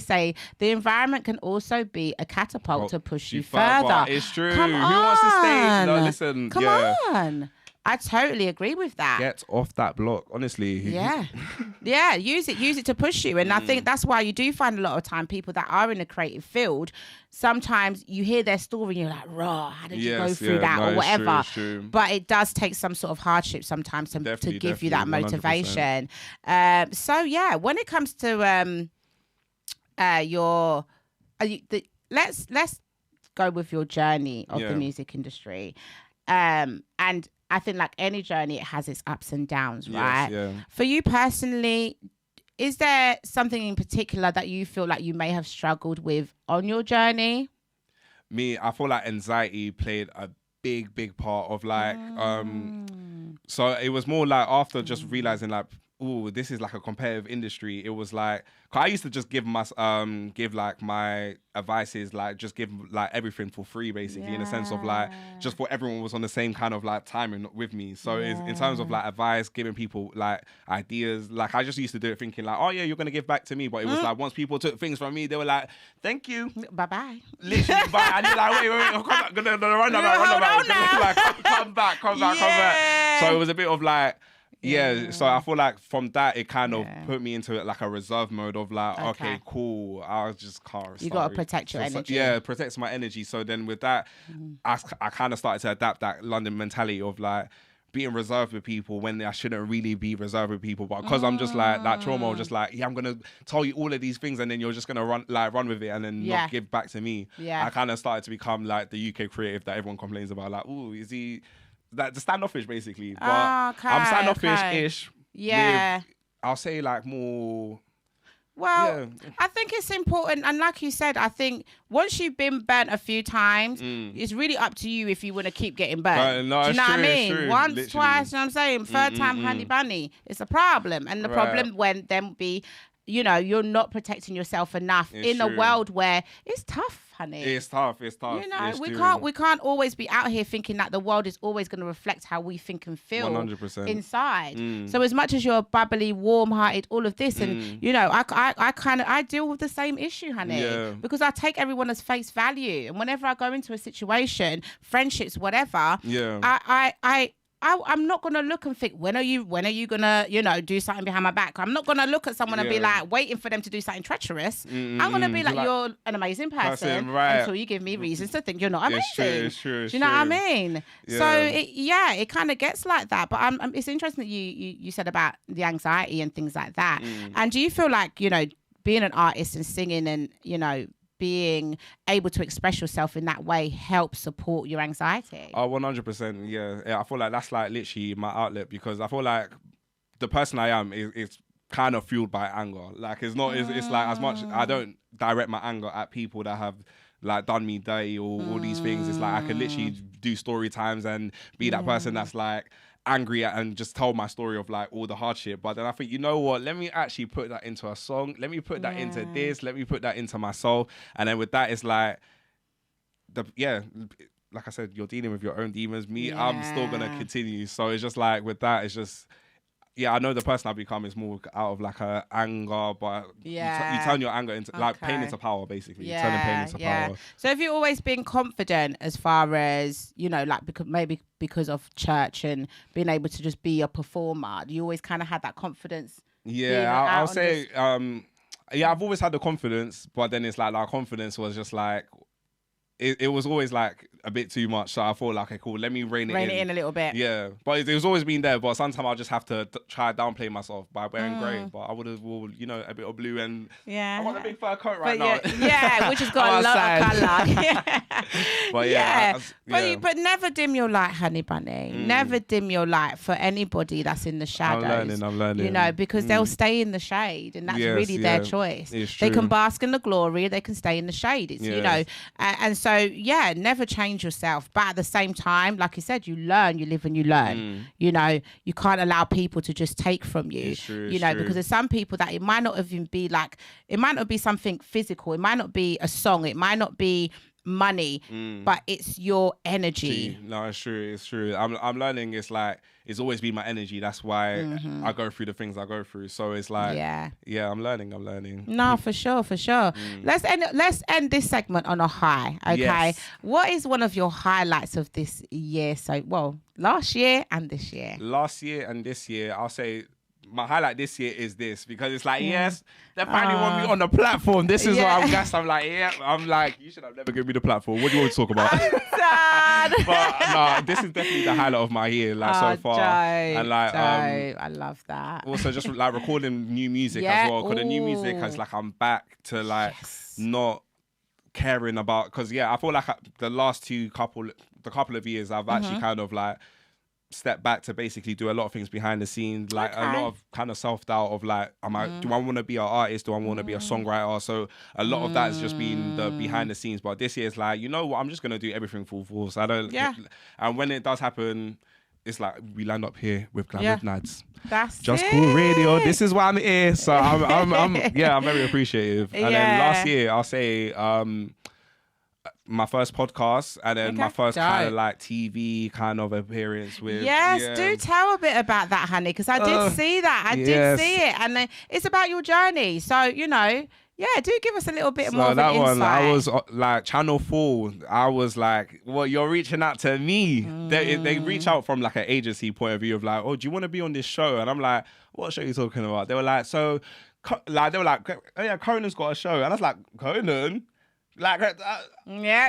say the environment can also be a catapult to push you further. It's true. Come Who on. wants to stay? No, listen. Come on. I totally agree with that. Get off that block, honestly. Yeah, use it to push you. And I think that's why you do find a lot of time people that are in a creative field, sometimes you hear their story and you're like, raw, how did you go through that or whatever? It's true. But it does take some sort of hardship sometimes to give you that motivation. When it comes to let's go with your journey of the music industry. And I think like any journey, it has its ups and downs, right? For you personally, is there something in particular that you feel like you may have struggled with on your journey? Me, I feel like anxiety played a big part of like, so it was more like after just realizing like, ooh, this is like a competitive industry. It was like, cause I used to just give like my advices, like just give like everything for free, basically, in a sense of like, just for everyone was on the same kind of like timing with me. So it's, in terms of like advice, giving people like ideas, like I just used to do it thinking like, oh yeah, you're gonna give back to me. But it was like once people took things from me, they were like, thank you, bye. Literally, bye. And you're like, wait, come back. So it was a bit of like. Yeah, so I feel like from that, it kind of put me into like a reserve mode of like, okay, cool. I just can't. You got to protect your energy. Yeah, protects my energy. So then with that, I kind of started to adapt that London mentality of like being reserved with people when I shouldn't really be reserved with people. But because I'm just like that trauma, of just like, yeah, I'm going to tell you all of these things and then you're just going to run with it and then not give back to me. I kind of started to become like the UK creative that everyone complains about. Like, ooh, is he... Like the standoffish, basically. But I'm standoffish-ish. Yeah. I'll say like more... Well, I think it's important. And like you said, I think once you've been burnt a few times, it's really up to you if you want to keep getting burnt. No, do you know what I mean? True, Once, literally. twice, you know what I'm saying? Third time, honey bunny. It's a problem. And the problem when then be... you're not protecting yourself enough in a world where it's tough, honey. It's tough. We can't always be out here thinking that the world is always going to reflect how we think and feel 100%. inside. So as much as you're bubbly, warm-hearted, all of this, and I deal with the same issue, honey, because I take everyone as face value, and whenever I go into a situation, friendships, whatever, I'm not gonna look and think, when are you gonna, do something behind my back? I'm not gonna look at someone and be like waiting for them to do something treacherous. I'm gonna be like, you're an amazing person right. until you give me reasons to think you're not amazing. It's true. Do you know what I mean? Yeah. So it kind of gets like that. But it's interesting that you said about the anxiety and things like that. And do you feel like, being an artist and singing and, being able to express yourself in that way helps support your anxiety? Oh, 100%. Yeah. I feel like that's like literally my outlet, because I feel like the person I am is kind of fueled by anger. Like it's not, it's like, as much, I don't direct my anger at people that have like done me dirty or all these things. It's like I can literally do story times and be that person that's like angry at and just tell my story of like all the hardship. But then I think, you know what, let me actually put that into a song. Let me put that into this. Let me put that into my soul. And then with that, it's like, like I said, you're dealing with your own demons. I'm still going to continue. So it's just like, with that, it's just, I know the person I become is more out of like a anger, but you turn your anger into like pain into power, basically. You're turning pain into power. So have you always been confident as far as, like because of church and being able to just be a performer? Do you always kind of had that confidence? Yeah, I'll say, I've always had the confidence, but then it's like our confidence was just like, it was always like a bit too much. So I thought like, okay, cool, let me rein it in a little bit. Yeah, but it was always been there. But sometimes I'll just have to try downplay myself by wearing grey. But I would have worn, a bit of blue, and I got a big fur coat right now. Which has got a lot of colour. But but never dim your light, honey bunny. Never dim your light for anybody that's in the shadows. I'm learning. Because they'll stay in the shade, and that's really their choice. They can bask in the glory, they can stay in the shade. It's and so never change yourself. But at the same time, like you said, you learn, you live and you learn. You can't allow people to just take from you. It's true, because there's some people that it might not even be like, it might not be something physical, it might not be a song, it might not be money, but it's your energy. No, it's true. I'm learning. It's like, it's always been my energy. That's why I go through the things I go through. So it's like, I'm learning. No, for sure. Let's end this segment on a high. Okay. Yes. What is one of your highlights of this year? So, last year and this year. Last year and this year, I'll say my highlight this year is this, because it's like, yes, they finally want me on the platform. This is what I'm gassed. I'm like, you should have never given me the platform. What do you want to talk about? But no, this is definitely the highlight of my year, like so far. And like, I love that. Also, just like recording new music as well, because the new music is like, I'm back to like not caring about, because I feel like the last couple of years I've actually kind of like step back to basically do a lot of things behind the scenes, like a lot of kind of self-doubt of like, do I want to be an artist? Do I want to be a songwriter? So a lot of that has just been the behind the scenes. But this year it's like, you know what, I'm just going to do everything full force. And when it does happen, it's like we land up here with Glam with Nadz. That's JusCoolRadio. This is why I'm here. So I'm very appreciative. And then last year, I'll say my first podcast, and then my first kind of like TV kind of appearance with. Do tell a bit about that, honey, because I did see that. I did see it, and it's about your journey. So do give us a little bit more of an insight. I was like Channel 4. I was like, well, you're reaching out to me. They reach out from like an agency point of view of like, oh, do you want to be on this show? And I'm like, what show are you talking about? They were like, oh yeah, Conan's got a show, and I was like, Conan. Like,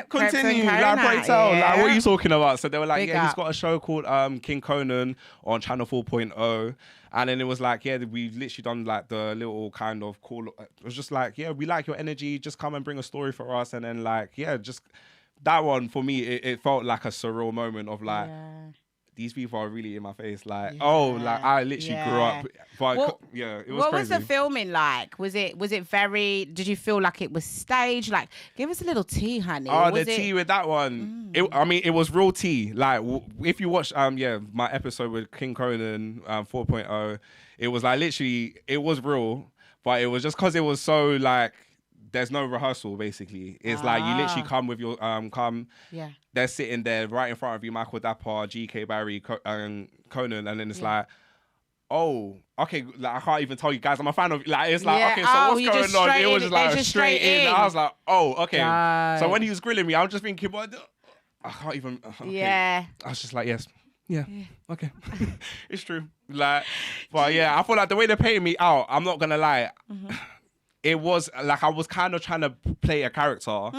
continue, like, pray tell, like, what are you talking about? So they were like, he's got a show called King Conan on Channel 4.0, and then it was like, we've literally done like the little kind of call. It was just like, we like your energy, just come and bring a story for us, and then like, just that one for me, it felt like a surreal moment of like. These people are really in my face. Like, like I literally grew up. But it was what crazy. Was the filming like? Was it very? Did you feel like it was staged? Like, give us a little tea, honey. Tea with that one. It was real tea. Like, if you watch, my episode with King Conan 4.0, it was like literally, it was real. But it was just because it was so like, there's no rehearsal basically. It's like you literally come with your Yeah. They're sitting there right in front of you, Michael Dapper, GK Barry, Conan, and then it's like, oh, okay, like I can't even tell you guys I'm a fan of, like, it's like, okay, so what's going on? It was just like straight in. I was like, oh, okay. Right. So when he was grilling me, I was just thinking, what? I can't even. Okay. Yeah. I was just like, yes. Yeah. Okay. It's true. Like, but yeah, I feel like the way they're paying me out, I'm not gonna lie. It was like I was kind of trying to play a character,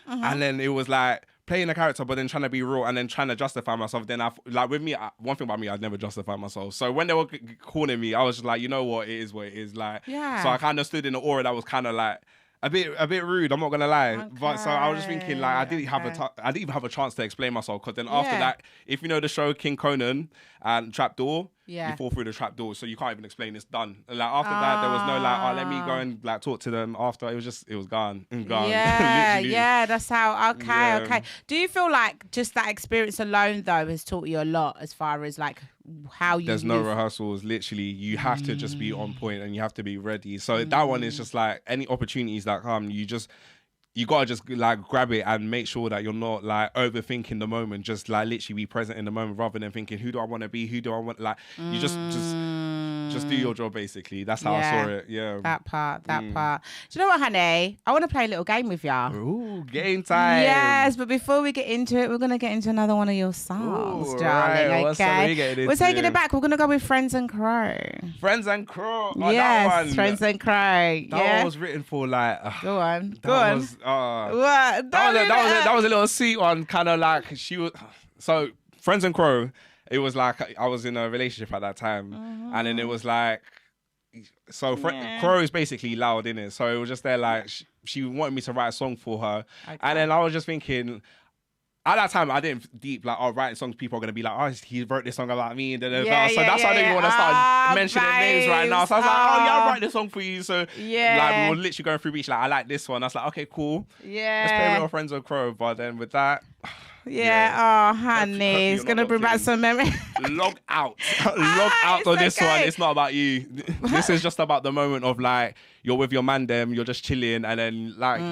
and then it was like playing a character, but then trying to be real, and then trying to justify myself. Then like with me, one thing about me, I'd never justify myself. So when they were calling me, I was just like, you know what, it is what it is. Like, so I kind of stood in an aura that was kind of like a bit rude. I'm not gonna lie, but so I was just thinking like I didn't even have a chance to explain myself, because then after that, if you know the show King Conan and Trapdoor. Yeah. You fall through the trap door, so you can't even explain it's done. Like after that, there was no like, oh, let me go and like talk to them after. It was gone. Yeah, yeah, that's how. Okay. Do you feel like just that experience alone though has taught you a lot as far as like how you? There's no rehearsals. Literally, you have to just be on point and you have to be ready. So that one is just like any opportunities that come, you gotta just like grab it and make sure that you're not like overthinking the moment. Just like literally be present in the moment rather than thinking, who do I want to be? Who do I want? Like you just do your job basically. That's how I saw it. Yeah. That part. Do you know what, honey? I want to play a little game with y'all. Ooh, game time. Yes, but before we get into it, we're gonna get into another one of your songs, darling. Right. Okay. We're taking it back. We're gonna go with Friends and Crow. Friends and Crow. Oh, yes, that one. Friends and Crow. That one was written for like. Go on. What? That was a little sweet one, kind of like she was. So Friends and Crow, it was like I was in a relationship at that time, and then it was like, so Crow is basically loud in it. So it was just there like she wanted me to write a song for her, and then I was just thinking. At that time, I didn't deep like, writing songs. People are gonna be like, oh, he wrote this song about me, and so that's why I didn't even want to start mentioning names right now. So I was like, oh yeah, I'll write this song for you. So like we were literally going through each like, I like this one. I was like, okay, cool. Yeah. Let's play Real Friends of Crow. But then with that. Oh, honey, it's gonna bring back some memory. Log out on this one. It's not about you. This is just about the moment of like you're with your man, you're just chilling, and then like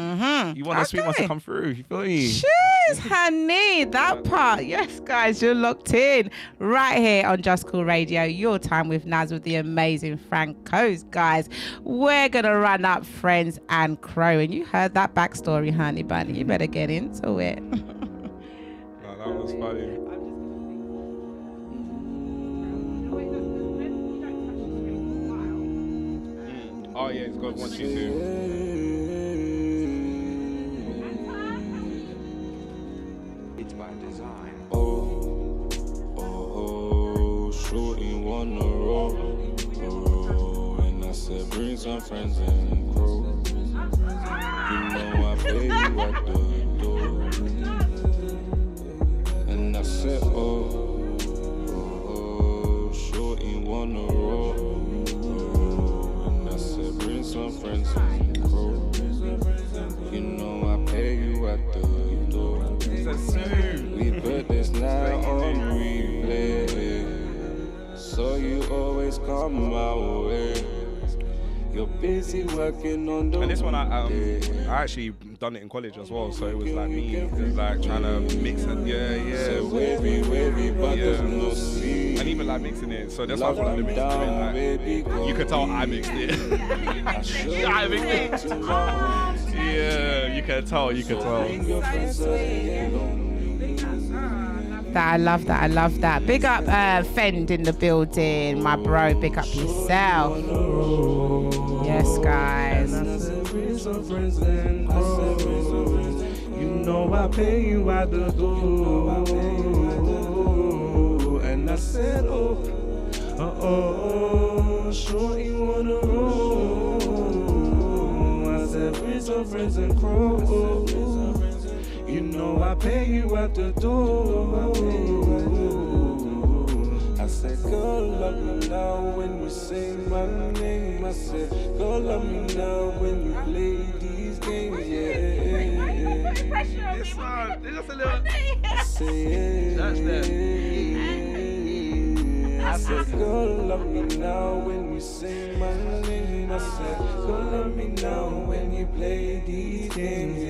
you want the sweet ones to come through. You feel me? Cheers, honey. That part. Yes, guys, you're locked in right here on Just Cool Radio. Your time with Nadz with the amazing Francos, guys. We're gonna run up Friends and Crow, and you heard that backstory, honey bunny. You better get into it. That was funny. Oh yeah, it's got 1, 2, 2. It's by design. Oh, shooting one a row. And I said, bring some friends and Crow. You know I pay you at the door. And I said, shorty wanna roll. And I said, bring some friends and Crow. You know I pay you at the door. We put this now on replay, so you always come my way. You're busy working on the. And this one, I actually done it in college as well, so it was like me, like trying to mix it. Yeah. And even like mixing it, so that's why I feel like the mix doing like. You could tell I mixed it. I mixed it. Yeah, you can tell. I love that. Big up Fend in the building, my bro. Big up yourself. Yes, guys. You know I pay you at the door. And I said, sure you wanna roll. I said, bring some friends and Crow. You know I pay you at the door. I said, girl, love me now when you say my name. I said, girl, love me now when you play these games. This one, it's just a little. I said, that's them. I said, girl, love me now when you say my name. I said, don't let me know when you play these games,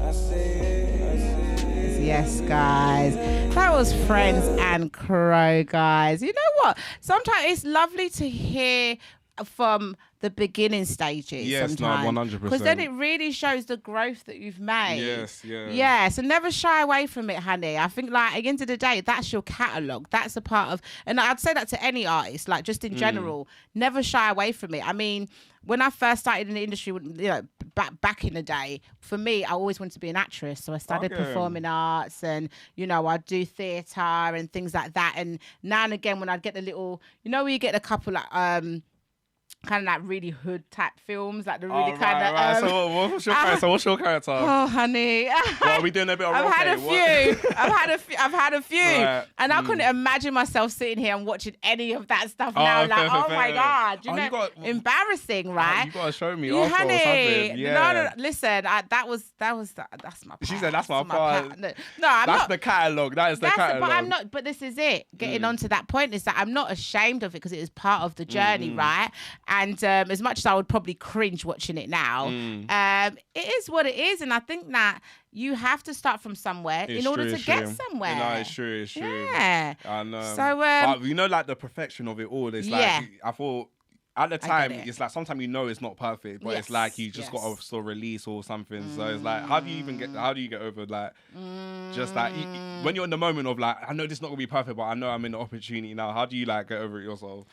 I say, yes, guys. That was Friends and Crow, guys. You know what? Sometimes it's lovely to hear from the beginning stages. Yes, no, sometimes. 100%. Because then it really shows the growth that you've made. Yes, yeah. Yeah, so never shy away from it, honey. I think, like, at the end of the day, that's your catalogue. That's a part of, and I'd say that to any artist, like, just in general, never shy away from it. I mean, when I first started in the industry, you know, back in the day, for me, I always wanted to be an actress. So I started performing arts and, you know, I'd do theatre and things like that. And now and again, when I'd get the little, you know, where you get a couple, like, kind of like really hood type films, like the really kind of. Right. So what's your character? Oh, honey. Well, are we doing a bit of I've had a few. I've had a few, right. and I couldn't imagine myself sitting here and watching any of that stuff now. Like, oh my god, you know, embarrassing, right? You gotta show me, you also, honey. something. Yeah. No. Listen, that's my part. She said that's my part. No, I'm that's not. the catalogue. That is the catalogue. But I'm not. But this is it. Getting on to that point is that I'm not ashamed of it because it is part of the journey, right? And as much as I would probably cringe watching it now, it is what it is. And I think that you have to start from somewhere in order to get somewhere. No, it's true. Yeah. And, so, you know, like the perfection of it all, it's like, I thought, at the time, it's like sometimes you know it's not perfect, but it's like you just got to sort of release or something. So it's like, how do you get over like, just like when you're in the moment of like, I know this is not gonna be perfect, but I know I'm in the opportunity now. How do you like get over it yourself?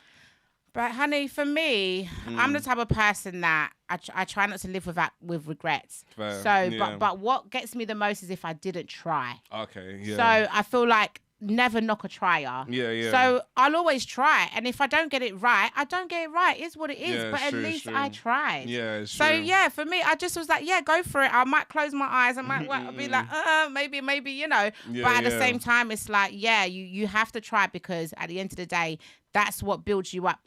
But honey, for me, I'm the type of person that I try not to live with regrets. Fair. So, but what gets me the most is if I didn't try. Okay, yeah. So I feel like never knock a trier. Yeah. So I'll always try, and if I don't get it right, I don't get it right. It's what it is. Yeah, but at least I tried. Yeah, it's so true. yeah, for me, I just was like, yeah, go for it. I might close my eyes. I might be like, maybe, you know. Yeah, but at the same time, it's like, yeah, you have to try because at the end of the day, that's what builds you up.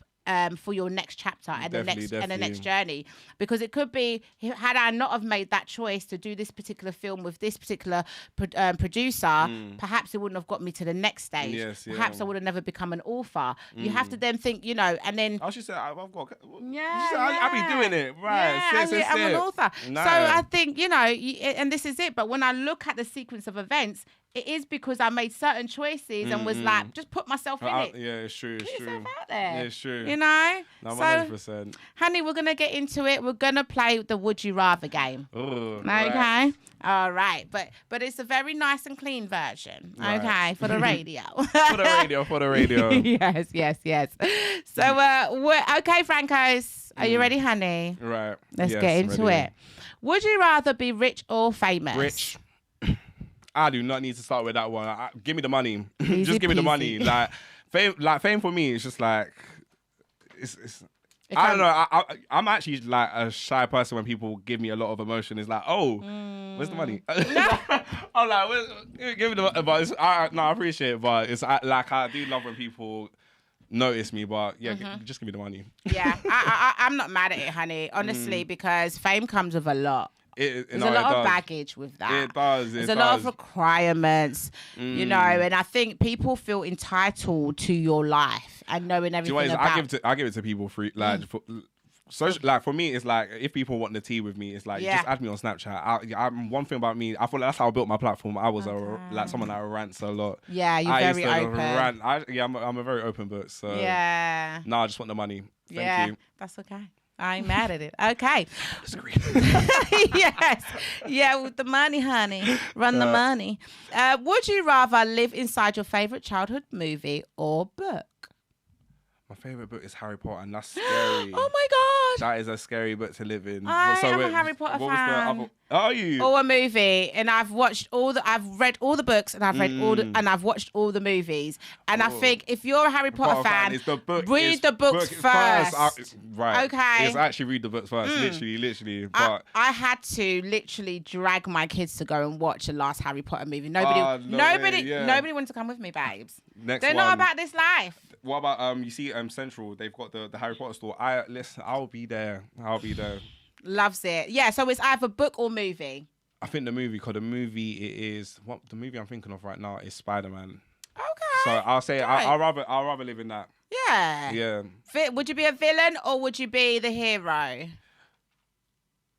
For your next chapter and the next journey, because it could be, had I not have made that choice to do this particular film with this particular producer, perhaps it wouldn't have got me to the next stage. Yes, perhaps I would have never become an author. You have to then think, you know, and then she said, I've got. Yeah, I'll be doing it, right? Yeah, I'm an author. Nice. So I think, you know, and this is it. But when I look at the sequence of events, it is because I made certain choices and was like, just put myself in it. Yeah, it's true. Put yourself out there. Yeah, it's true. You know? No, 100%. So, honey, we're going to get into it. We're going to play the Would You Rather game. Ooh, okay? Right. All right. But it's a very nice and clean version. Right. Okay? For the radio. For the radio. Yes. So, we're okay, Francos. Are you ready, honey? Right. Let's get into it. Would you rather be rich or famous? Rich. I do not need to start with that one. Give me the money. Easy just give me the peasy. money. Fame for me is just like it's I don't know. I'm actually like a shy person when people give me a lot of emotion. It's like, oh, where's the money? I'm like, give me the money. But I appreciate it. But it's like I do love when people notice me. But yeah, just give me the money. Yeah, I'm not mad at it, honey. Honestly, because fame comes with a lot. There's a lot of baggage with that. It does. There's a lot of requirements, you know, and I think people feel entitled to your life and knowing everything about. I give it to people free, like. Like for me, it's like if people want the tea with me, it's like just add me on Snapchat. I'm one thing about me. I feel like that's how I built my platform. I was like someone that rants a lot. Yeah, you're very open. I'm a very open book. So yeah. No, I just want the money. Thank you. That's okay. I ain't mad at it. Okay. Disagree. Yes. Yeah, with the money, honey. Run the money. Would you rather live inside your favourite childhood movie or book? My favourite book is Harry Potter, and that's scary. Oh my God. That is a scary book to live in. I am a Harry Potter fan. Are you? Or a movie, and I've read all the books, and I've read and I've watched all the movies. And I think if you're a Harry Potter fan, read the books first. Right. Okay. It's actually read the books first, literally. But I had to literally drag my kids to go and watch the last Harry Potter movie. Nobody wanted to come with me, babes. They're not about this life. What about you see Central? They've got the Harry Potter store. I'll be there. Loves it. Yeah, so it's either book or movie. I think the movie, because the movie I'm thinking of right now is Spider-Man. Okay. So I'll say I'll rather live in that. Yeah. Yeah. Would you be a villain or would you be the hero?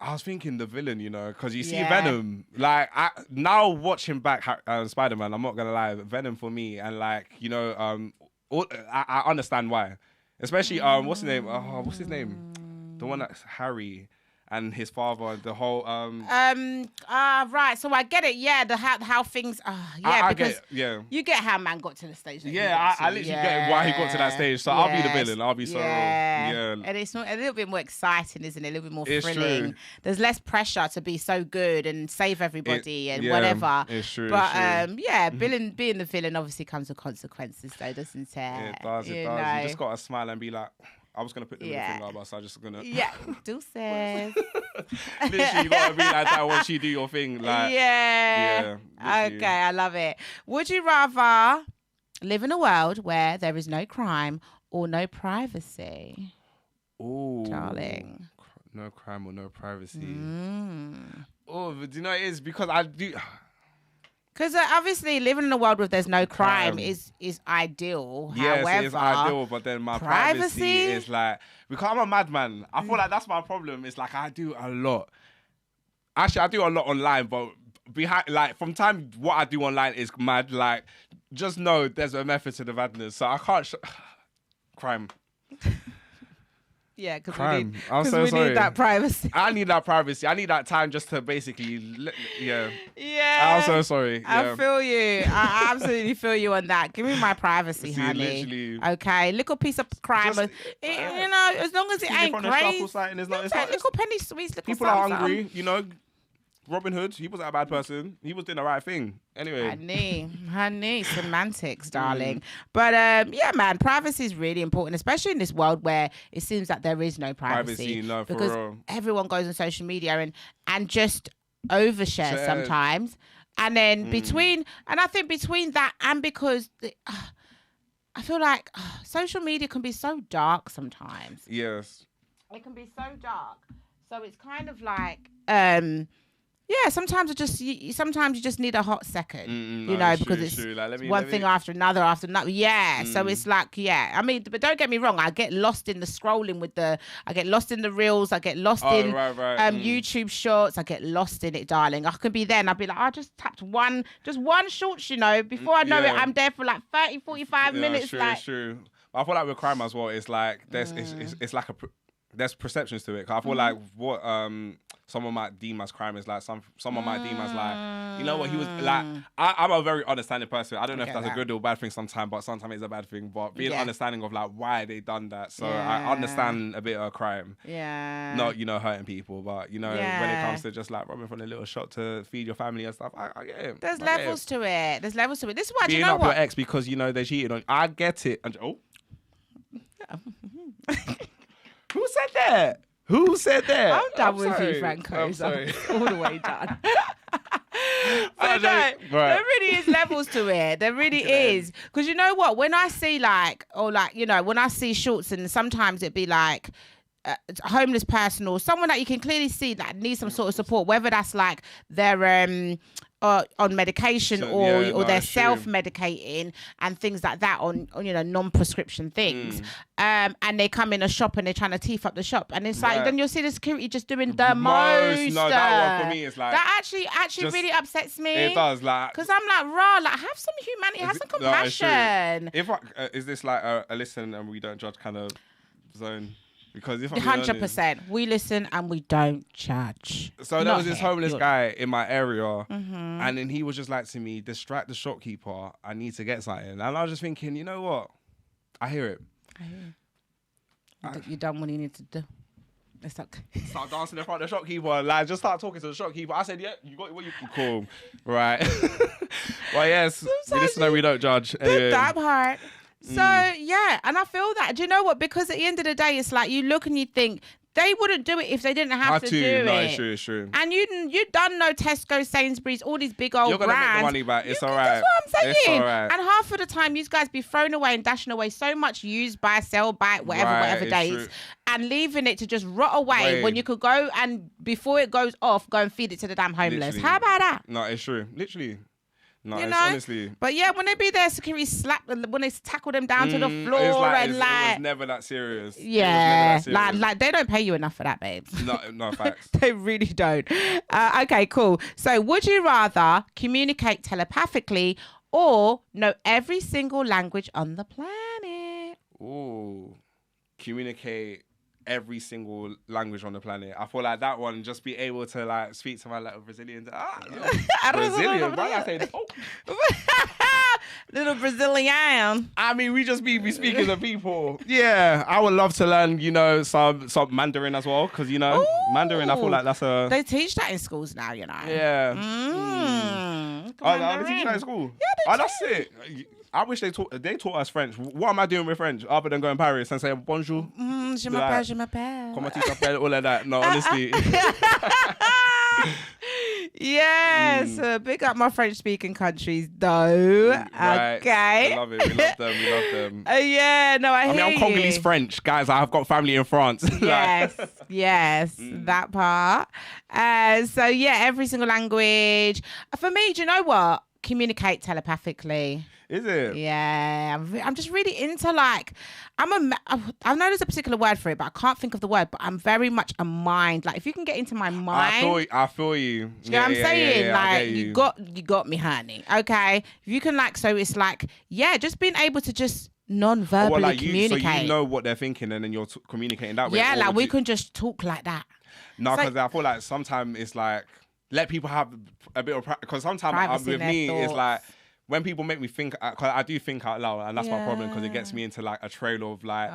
I was thinking the villain, you know, because you see Yeah. Venom. Like, now watching back Spider-Man, I'm not going to lie, Venom for me, and like, you know, I understand why. Especially, what's his name? Oh, what's his name? The one that's Harry and his father, the whole... Right, so I get it, yeah, how things... I because get, yeah. you get how man got to the stage. That Yeah, I literally get why he got to that stage, so I'll be the Yes. villain. I'll be so... Yeah. And it's a little bit more exciting, isn't it? A little bit more It's thrilling. true. There's less pressure to be so good and save everybody and yeah, whatever. it's true, But it's true. being the villain obviously comes with consequences, though, doesn't it? It does. You You know. just got to smile and be like... I was going to put the middle Yeah. finger up, so I'm just going to... Yeah, deuces. Literally, you got to be like that once you do your thing. Like, yeah. literally. Okay, I love it. Would you rather live in a world where there is no crime or no privacy? Ooh. Darling. No crime or no privacy. Mm. Oh, but do you know what it is? Because I do... Because obviously living in a world where there's no crime is ideal. Yes, However, it is ideal, but then my privacy is like... Because I'm a madman. I feel like that's my problem. It's like I do a lot. Actually, I do a lot online, but behind, like, from time what I do online is mad. Like, just know there's a method to the madness. So I can't... Crime. Yeah, because Crime. we need that privacy. I need that privacy. I need that time just to basically, yeah. Yeah. I'm so sorry. I Yeah. feel you. I absolutely feel you on that. Give me my privacy, See, honey. literally. Okay, little piece of crime. Just, you know, as long as it ain't from the shuffle crazy. site and it's not, Little penny sweets, little people are something. hungry, you know. Robin Hood, he wasn't a bad person. He was doing the right thing. Anyway. Honey, semantics, darling. But yeah, man, privacy is really important, especially in this world where it seems that there is no privacy. No, for because real. everyone goes on social media and just overshare sometimes. And then I think between that and because I feel like social media can be so dark sometimes. Yes. It can be so dark. So it's kind of like, yeah, sometimes you just need a hot second, you know, because it's like, one thing after another. Yeah. So it's like, yeah. I mean, but don't get me wrong. I get lost in the scrolling I get lost in the reels. I get lost in YouTube shorts. I get lost in it, darling. I can be there and I'll be like, I just tapped one shorts, you know, before I know it, I'm there for like 30, 45 minutes. It's true. I feel like with crime as well, it's like, there's there's perceptions to it. 'Cause I feel like what someone might deem as crime is like someone might deem as like, you know what, he was like, I'm a very understanding person. I don't know if that's a good or bad thing sometimes, but sometimes it's a bad thing. But being understanding of like why they done that. So I understand a bit of crime. Yeah. Not, you know, hurting people, but you know, when it comes to just like robbing from a little shop to feed your family and stuff, I get it. There's levels to it. This is why, do being you know up what? your ex because, you know, they cheated on, I get it. And, Who said that? Who said that? I'm done with sorry. you, Francos. I'm sorry. I'm all the way done. But no, there really is levels to it. There really is. Because you know what? When I see when I see shorts and sometimes it'd be like a homeless person or someone that you can clearly see that needs some sort of support, whether that's like they're on medication or they're self-medicating and things like that on you know, non-prescription things. And they come in a shop and they're trying to teeth up the shop. And it's like, then you'll see the security just doing the most. No, that one for me is like... That actually just, really upsets me. It does, like... Because I'm like, like, have some humanity, have some compassion. Is this like a listen and we don't judge kind of zone? Because if I'm 100%, we listen and we don't judge. So there was this homeless guy in my area, and then he was just like to me, distract the shopkeeper, I need to get something. And I was just thinking, you know what? I hear it. You done what you need to do. It's okay. Start dancing in front of the shopkeeper, like just start talking to the shopkeeper. I said, yeah, you got what you can call. Right. Well, yes, we listen and we don't judge. Anyway. That part. So, yeah, and I feel that. Do you know what? Because at the end of the day, it's like you look and you think, they wouldn't do it if they didn't have to do it. No, it's true. And you done no Tesco, Sainsbury's, all these big old You're gonna brands. make the money back. It's all right. That's what I'm saying. It's all right. And half of the time, you guys be throwing away and dashing away so much used by, sell by, whatever dates, true. and leaving it to just rot away when you could go and before it goes off, go and feed it to the damn homeless. Literally. How about that? No, it's true. Literally. No, you it's know? honestly. But yeah, when they be there, security slap, when they tackle them down to the floor It's like, and it was never that serious. yeah, It was never that serious. like they don't pay you enough for that, babes. No facts. They really don't. Okay, cool. So would you rather communicate telepathically or know every single language on the planet? Ooh, communicate every single language on the planet. I feel like that one, just be able to like speak to my little Brazilian. Brazilian, why I say that? Oh. Little Brazilian. I mean, we just be speaking to people. Yeah, I would love to learn, you know, some Mandarin as well, because, you know, Mandarin, I feel like that's a... They teach that in schools now, you know. Yeah. Mandarin. They teach that in school? Yeah, they that's it. I wish they taught us French. What am I doing with French other than going to Paris and saying bonjour? Je m'appelle. Comment tu t'appelles? All of that. No, honestly. Yes, big up my French-speaking countries, though. Right. Okay. I love it. We love them. Yeah, no, I hear you. I'm Congolese French, guys. I've got family in France. Yes, that part. So yeah, every single language. For me, do you know what? Communicate telepathically. Is it? Yeah, I'm just really into like, I know there's a particular word for it, but I can't think of the word, but I'm very much a mind. Like if you can get into my mind. I feel you. You know what I'm saying? Like you got me, honey. Okay. If you can like, so it's like, yeah, just being able to just non-verbally communicate. So you know what they're thinking and then you're communicating that way. Yeah, like we can just talk like that. No, because I feel like sometimes it's like, let people have a bit of practice. Because sometimes with me, it's like, when people make me think, because I do think out loud, and that's my problem, because it gets me into like a trail of like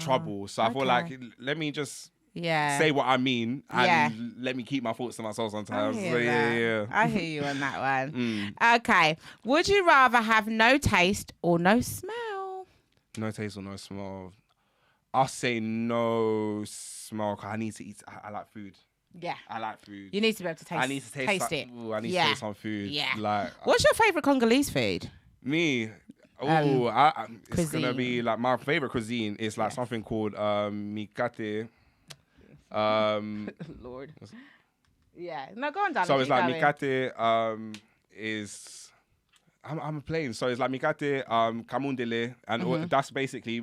trouble. So I feel like, let me just say what I mean and let me keep my thoughts to myself sometimes. I hear you on that one. Okay. Would you rather have no taste or no smell? No taste or no smell. I'll say no smell, because I need to eat. I like food. Yeah. I like food. You need to be able to taste. I need to taste it. Ooh, I need to taste some food. Yeah. Like, what's your favorite Congolese food? Me. It's gonna be like my favorite cuisine is like something called mikate. Lord. Yeah. No, go on, darling. So it's like mikate is I'm playing. So it's like mikate kamundele and that's basically,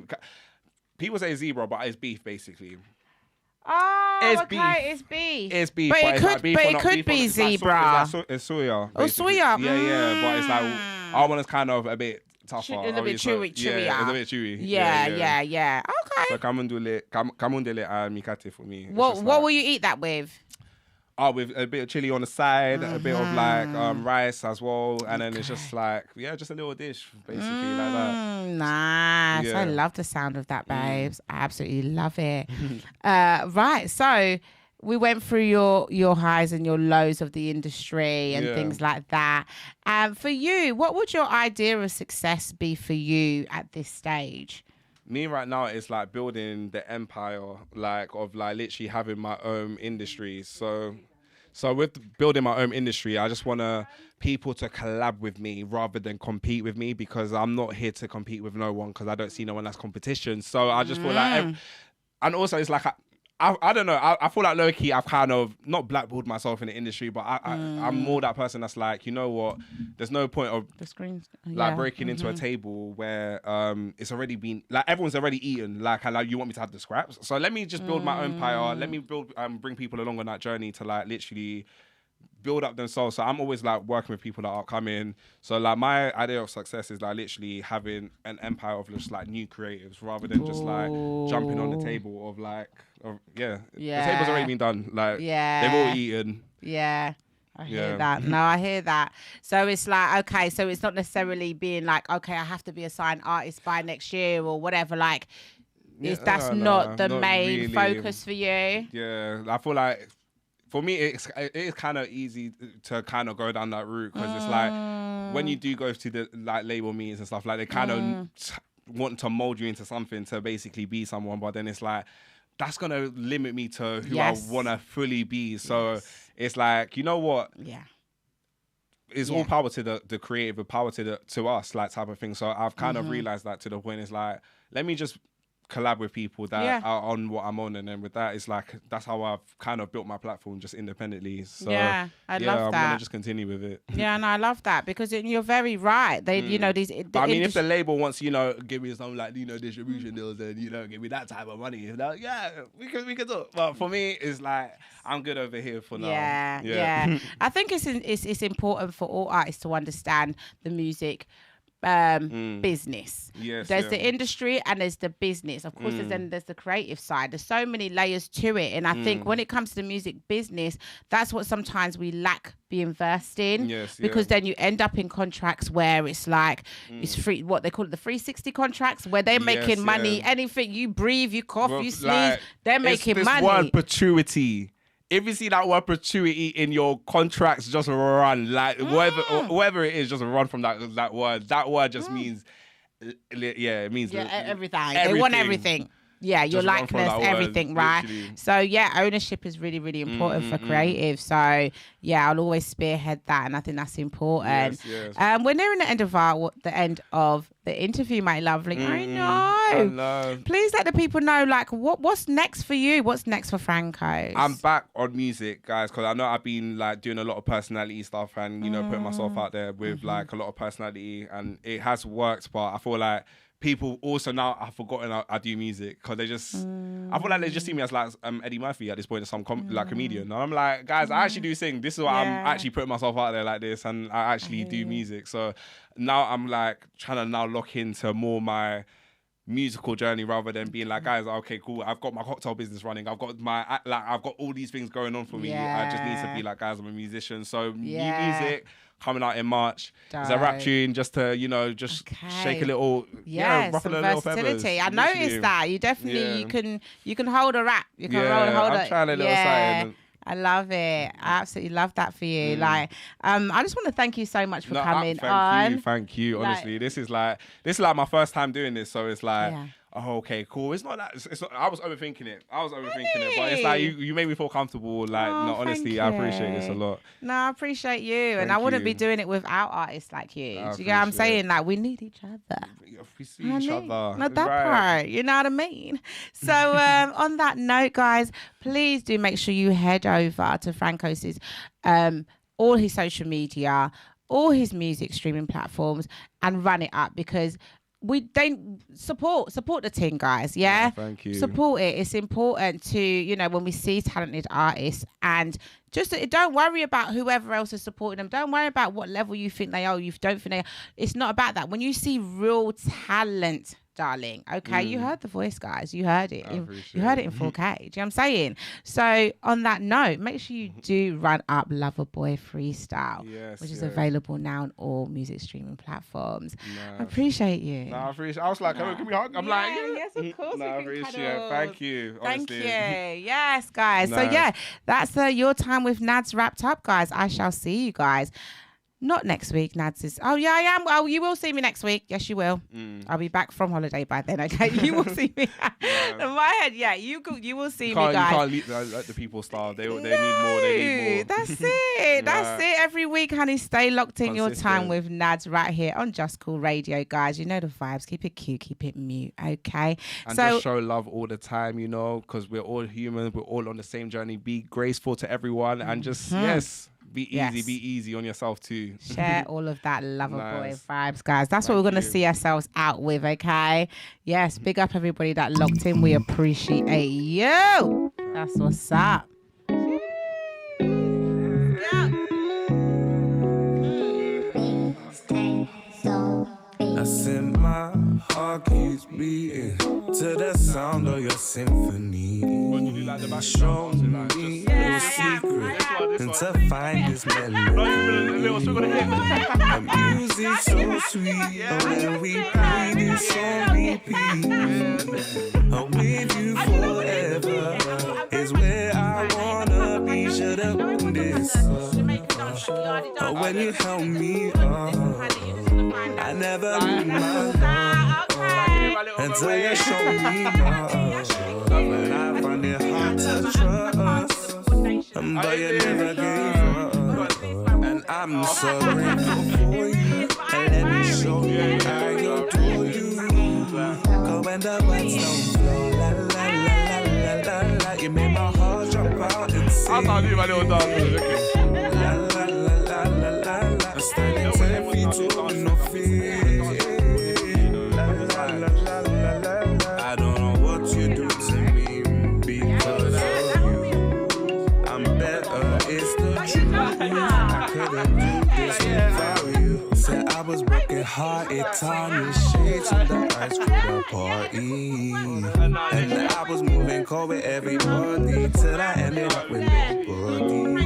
people say zebra, but it's beef basically. Oh, it's okay, beef. it's beef. It's beef, but it could be zebra. It's soya. Oh, soya. Yeah, but it's like our one is kind of a bit tougher. It's a bit chewy. Yeah, it's a bit chewy. Yeah. Okay. So kamundele and mikate for me. What will you eat that with? With a bit of chili on the side, a bit of like rice as well, and then it's just like just a little dish basically like that. Nice. Yeah. I love the sound of that, babes. I absolutely love it. Right, so we went through your highs and your lows of the industry and things like that. For you, what would your idea of success be for you at this stage? Me right now is like building the empire, like of like literally having my own industry. So with building my own industry, I just want people to collab with me rather than compete with me, because I'm not here to compete with no one, because I don't see no one as competition. So I just feel like, and also it's like, I don't know, I feel like low-key I've kind of not blackballed myself in the industry, but I'm more that person that's like, you know what, there's no point of the screens like breaking into a table where it's already been like everyone's already eaten, like you want me to have the scraps, so let me just build my own empire, let me build bring people along on that journey to like literally build up themselves. So I'm always like working with people that are coming. So like my idea of success is like literally having an empire of just like new creatives rather than just like jumping on the table of like the table's already been done, like they've all eaten. I hear that. No, I hear that. So it's like, okay, so it's not necessarily being like, okay, I have to be a signed artist by next year or whatever, like that's not the main focus for you. Yeah, I feel like for me, it is kind of easy to kind of go down that route, because it's like when you do go to the like label meetings and stuff, like they kind of want to mold you into something to basically be someone, but then it's like that's gonna limit me to who I want to fully be. So it's like, you know what? Yeah. It's all power to the creative, power to us, like type of thing. So I've kind of realized that to the point. It's like, let me just collab with people that are on what I'm on, and then with that, it's like that's how I've kind of built my platform just independently. So I love I'm that. gonna just continue with it. Yeah, and I love that because you're very right. They, you know, these. But I mean, if the label wants, you know, give me some like, you know, distribution deals and, you know, give me that type of money, you know, we can talk. But for me, it's like I'm good over here for now. Yeah. I think it's important for all artists to understand the music business. Yes, there's the industry and there's the business. Of course, there's the creative side. There's so many layers to it, and I think when it comes to the music business, that's what sometimes we lack being versed in. Because then you end up in contracts where it's like it's free. What they call it, the 360 contracts, where they're making money. Anything you breathe, you cough, you sneeze, like, they're making this money. Word perpetuity. If you see that word perpetuity in your contracts, just run. Like whatever it is, just run from that word. That word just means, it means everything. They want everything. Yeah, your likeness, everything, right? Literally. So yeah, ownership is really, really important for creative. So yeah, I'll always spearhead that, and I think that's important. Yes. We're nearing the end of the interview, my lovely. I know. Please let the people know, like, what's next for you? What's next for Francos? I'm back on music, guys, because I know I've been like doing a lot of personality stuff and, you know, putting myself out there with like a lot of personality, and it has worked, but I feel like people also now have forgotten I do music, because they just I feel like they just see me as like Eddie Murphy at this point, as some like comedian. And I'm like, guys, I actually do sing. This is why I'm actually putting myself out there like this, and I actually do music. So now I'm like trying to now lock into more my musical journey, rather than being like, guys, okay, cool, I've got my cocktail business running, I've got my I've got all these things going on for me. I just need to be like, guys, I'm a musician. So new music coming out in March. It's a rap tune just to, you know, just shake a little, ruffle a little feathers. I noticed that. You definitely, you can hold a rap. You can hold I'm trying a little something. I love it. I absolutely love that for you. Like, I just want to thank you so much for coming on. Thank you. Honestly, this is like my first time doing this, so it's like, oh, okay, cool. It's not that. It's not, I was overthinking it. But it's like you made me feel comfortable. Like, no, honestly, I appreciate this a lot. No, I appreciate you, and I wouldn't be doing it without artists like you. Do you get what I'm saying? Like, we need each other. We see each other. Not that part. You know what I mean? So, on that note, guys, please do make sure you head over to Francos's, all his social media, all his music streaming platforms, and run it up, because we don't support the team, guys. Yeah, thank you. Support it. It's important to, you know, when we see talented artists, and just don't worry about whoever else is supporting them. Don't worry about what level you think they are. You don't think they are. It's not about that. When you see real talent, darling, okay, you heard the voice, guys. You heard it. You heard it in 4K. Do you know what I'm saying? So on that note, make sure you do run up Loverboy Freestyle, which is available now on all music streaming platforms. I appreciate you. No, I appreciate. I was like, can we hug? I'm like, yes, of course. I appreciate it. Thank you. Honestly. Thank you. Yes, guys. So yeah, that's your time with Nadz wrapped up, guys. I shall see you guys. Not next week, Nadz is. Oh, yeah, I am. Oh, you will see me next week. Yes, you will. I'll be back from holiday by then, okay? You will see me. In my head, you will see me, guys. You can't let the people starve. They need more. They need more. That's it. That's it. Every week, honey, stay locked in your time with Nadz right here on Just Cool Radio, guys. You know the vibes. Keep it cute. Keep it mute, okay? And just show love all the time, you know, because we're all human. We're all on the same journey. Be graceful to everyone, and just, be easy on yourself too. Share all of that Loverboy vibes, guys. That's what we're going to see ourselves out with, okay? Yes, big up everybody that locked in. We appreciate you. That's what's up. I sent my heart keeps beating to the sound of your symphony. Show me your secret and to find this melody. The music so sweet, when we play this on repeat. I'm with you forever is where I wanna be. Should've done this. When you help me I never knew my love until you show me love. And I find it hard to trust, but you never gave up. And I'm so grateful for you. And let me show you how you do you. Go when the lights don't thought you were dancing. La la la la la la la. I'm standing 10 feet tall with no fear. La la la la la la. I don't know what you do to me because of you. I'm better, it's the truth. I couldn't do this without you. Said I was broken hearted, tiny shades in the ice cream party. And I was moving cold with everybody till I ended up with nobody.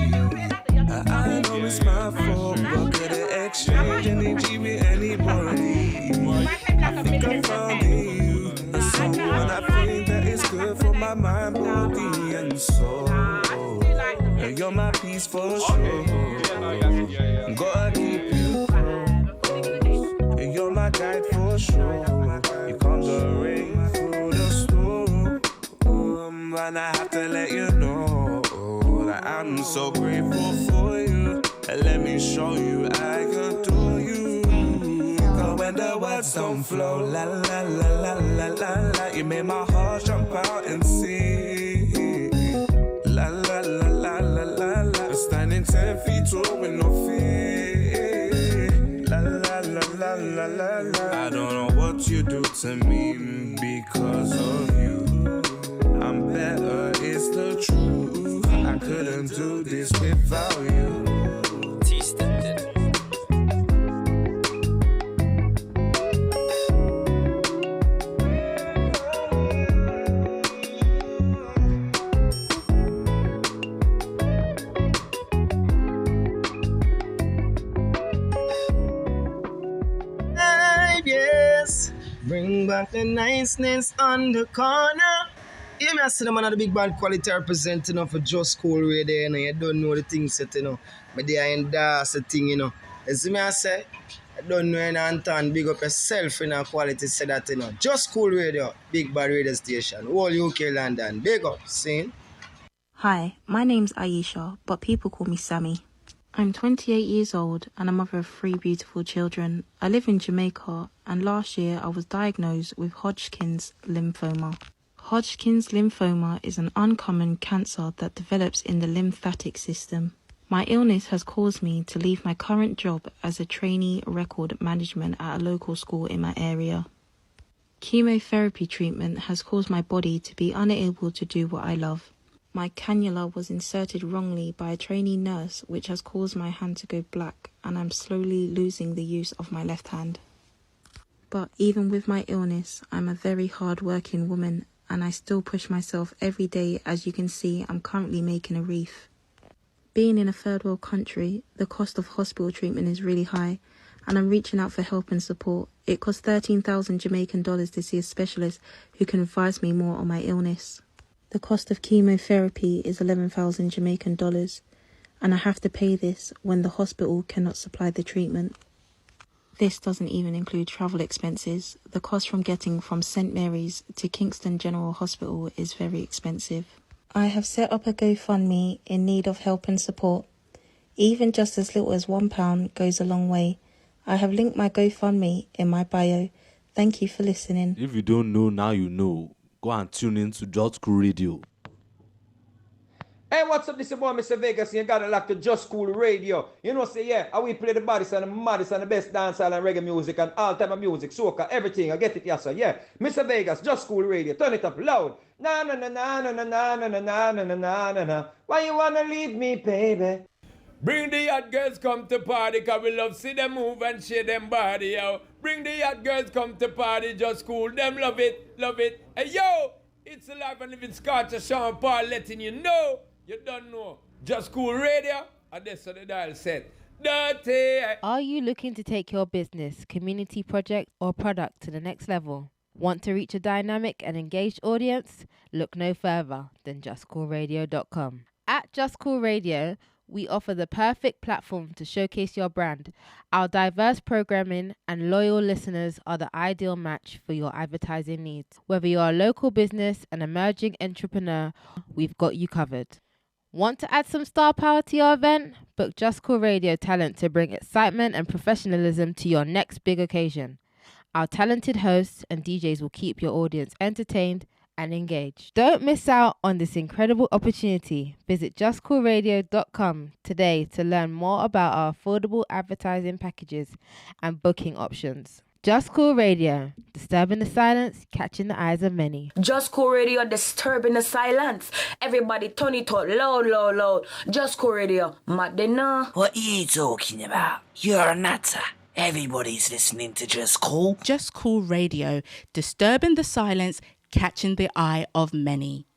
I know it's my fault, but couldn't exchange energy with anybody. I think I found in you someone I think that is good for my mind, body, and soul. And you're my peace for sure. Gotta keep you close. And you're my guide for sure. You come the rain through the storm. And I have to let you know that I'm so grateful for you. And let me show you I adore you. Cause when the words don't flow, la la la la la la la, you made my heart jump out and sing. La la la la la la la, I'm standing 10 feet tall with no fear. La la la la la la la, I don't know what you do to me because of you. I'm better, it's the truth. I couldn't do this without you. Yes, bring back the niceness on the corner. Yeah, me I see them another big band quality representing for JusCoolRadio, you know. You don't know the things set, you know. But they are in that's the thing, you know. You see me I say, I don't know any Anton, big up yourself in a quality, say that, you know. JusCoolRadio, big band radio station, whole UK London, big up, see? Hi, my name's Aisha, but people call me Sammy. I'm 28 years old and a mother of 3 beautiful children. I live in Jamaica, and last year I was diagnosed with Hodgkin's lymphoma. Hodgkin's lymphoma is an uncommon cancer that develops in the lymphatic system. My illness has caused me to leave my current job as a trainee record management at a local school in my area. Chemotherapy treatment has caused my body to be unable to do what I love. My cannula was inserted wrongly by a trainee nurse, which has caused my hand to go black, and I'm slowly losing the use of my left hand. But even with my illness, I'm a very hard-working woman, and I still push myself every day. As you can see, I'm currently making a wreath. Being in a third world country, the cost of hospital treatment is really high, and I'm reaching out for help and support. It costs 13,000 Jamaican dollars to see a specialist who can advise me more on my illness. The cost of chemotherapy is 11,000 Jamaican dollars, and I have to pay this when the hospital cannot supply the treatment. This doesn't even include travel expenses. The cost from getting from St. Mary's to Kingston General Hospital is very expensive. I have set up a GoFundMe in need of help and support. Even just as little as £1 goes a long way. I have linked my GoFundMe in my bio. Thank you for listening. If you don't know, now you know. Go and tune in to JusCoolRadio. Hey, what's up? This is boy Mr. Vegas, and you got it locked to JusCoolRadio. You know, say, yeah, how we play the baddest and the maddest and the best dancehall and reggae music and all type of music, soca, everything. I get it, yes, sir. Yeah, Mr. Vegas, JusCoolRadio. Turn it up loud. Na na na na na na na na na na na na na na. Why you wanna leave me, baby? Bring the hot girls come to party, cause we love see them move and shake them body, yo. Bring the hot girls come to party, just cool, them love it, love it. Hey, yo, it's alive and living Scotch of Sean Paul letting you know. You don't know. JusCoolRadio, and this is the dial set. Dirty. Are you looking to take your business, community project, or product to the next level? Want to reach a dynamic and engaged audience? Look no further than JusCoolRadio.com. At JusCoolRadio, we offer the perfect platform to showcase your brand. Our diverse programming and loyal listeners are the ideal match for your advertising needs. Whether you're a local business, an emerging entrepreneur, we've got you covered. Want to add some star power to your event? Book JusCoolRadio talent to bring excitement and professionalism to your next big occasion. Our talented hosts and DJs will keep your audience entertained and engage. Don't miss out on this incredible opportunity. Visit JusCoolRadio.com today to learn more about our affordable advertising packages and booking options. Just Cool Radio, disturbing the silence, catching the eyes of many. Just Cool Radio, disturbing the silence. Everybody turn it up loud, loud, loud. Just Cool Radio, Madina. What are you talking about? You're a nutter. Everybody's listening to Just Cool. Just Cool Radio, disturbing the silence, catching the eye of many.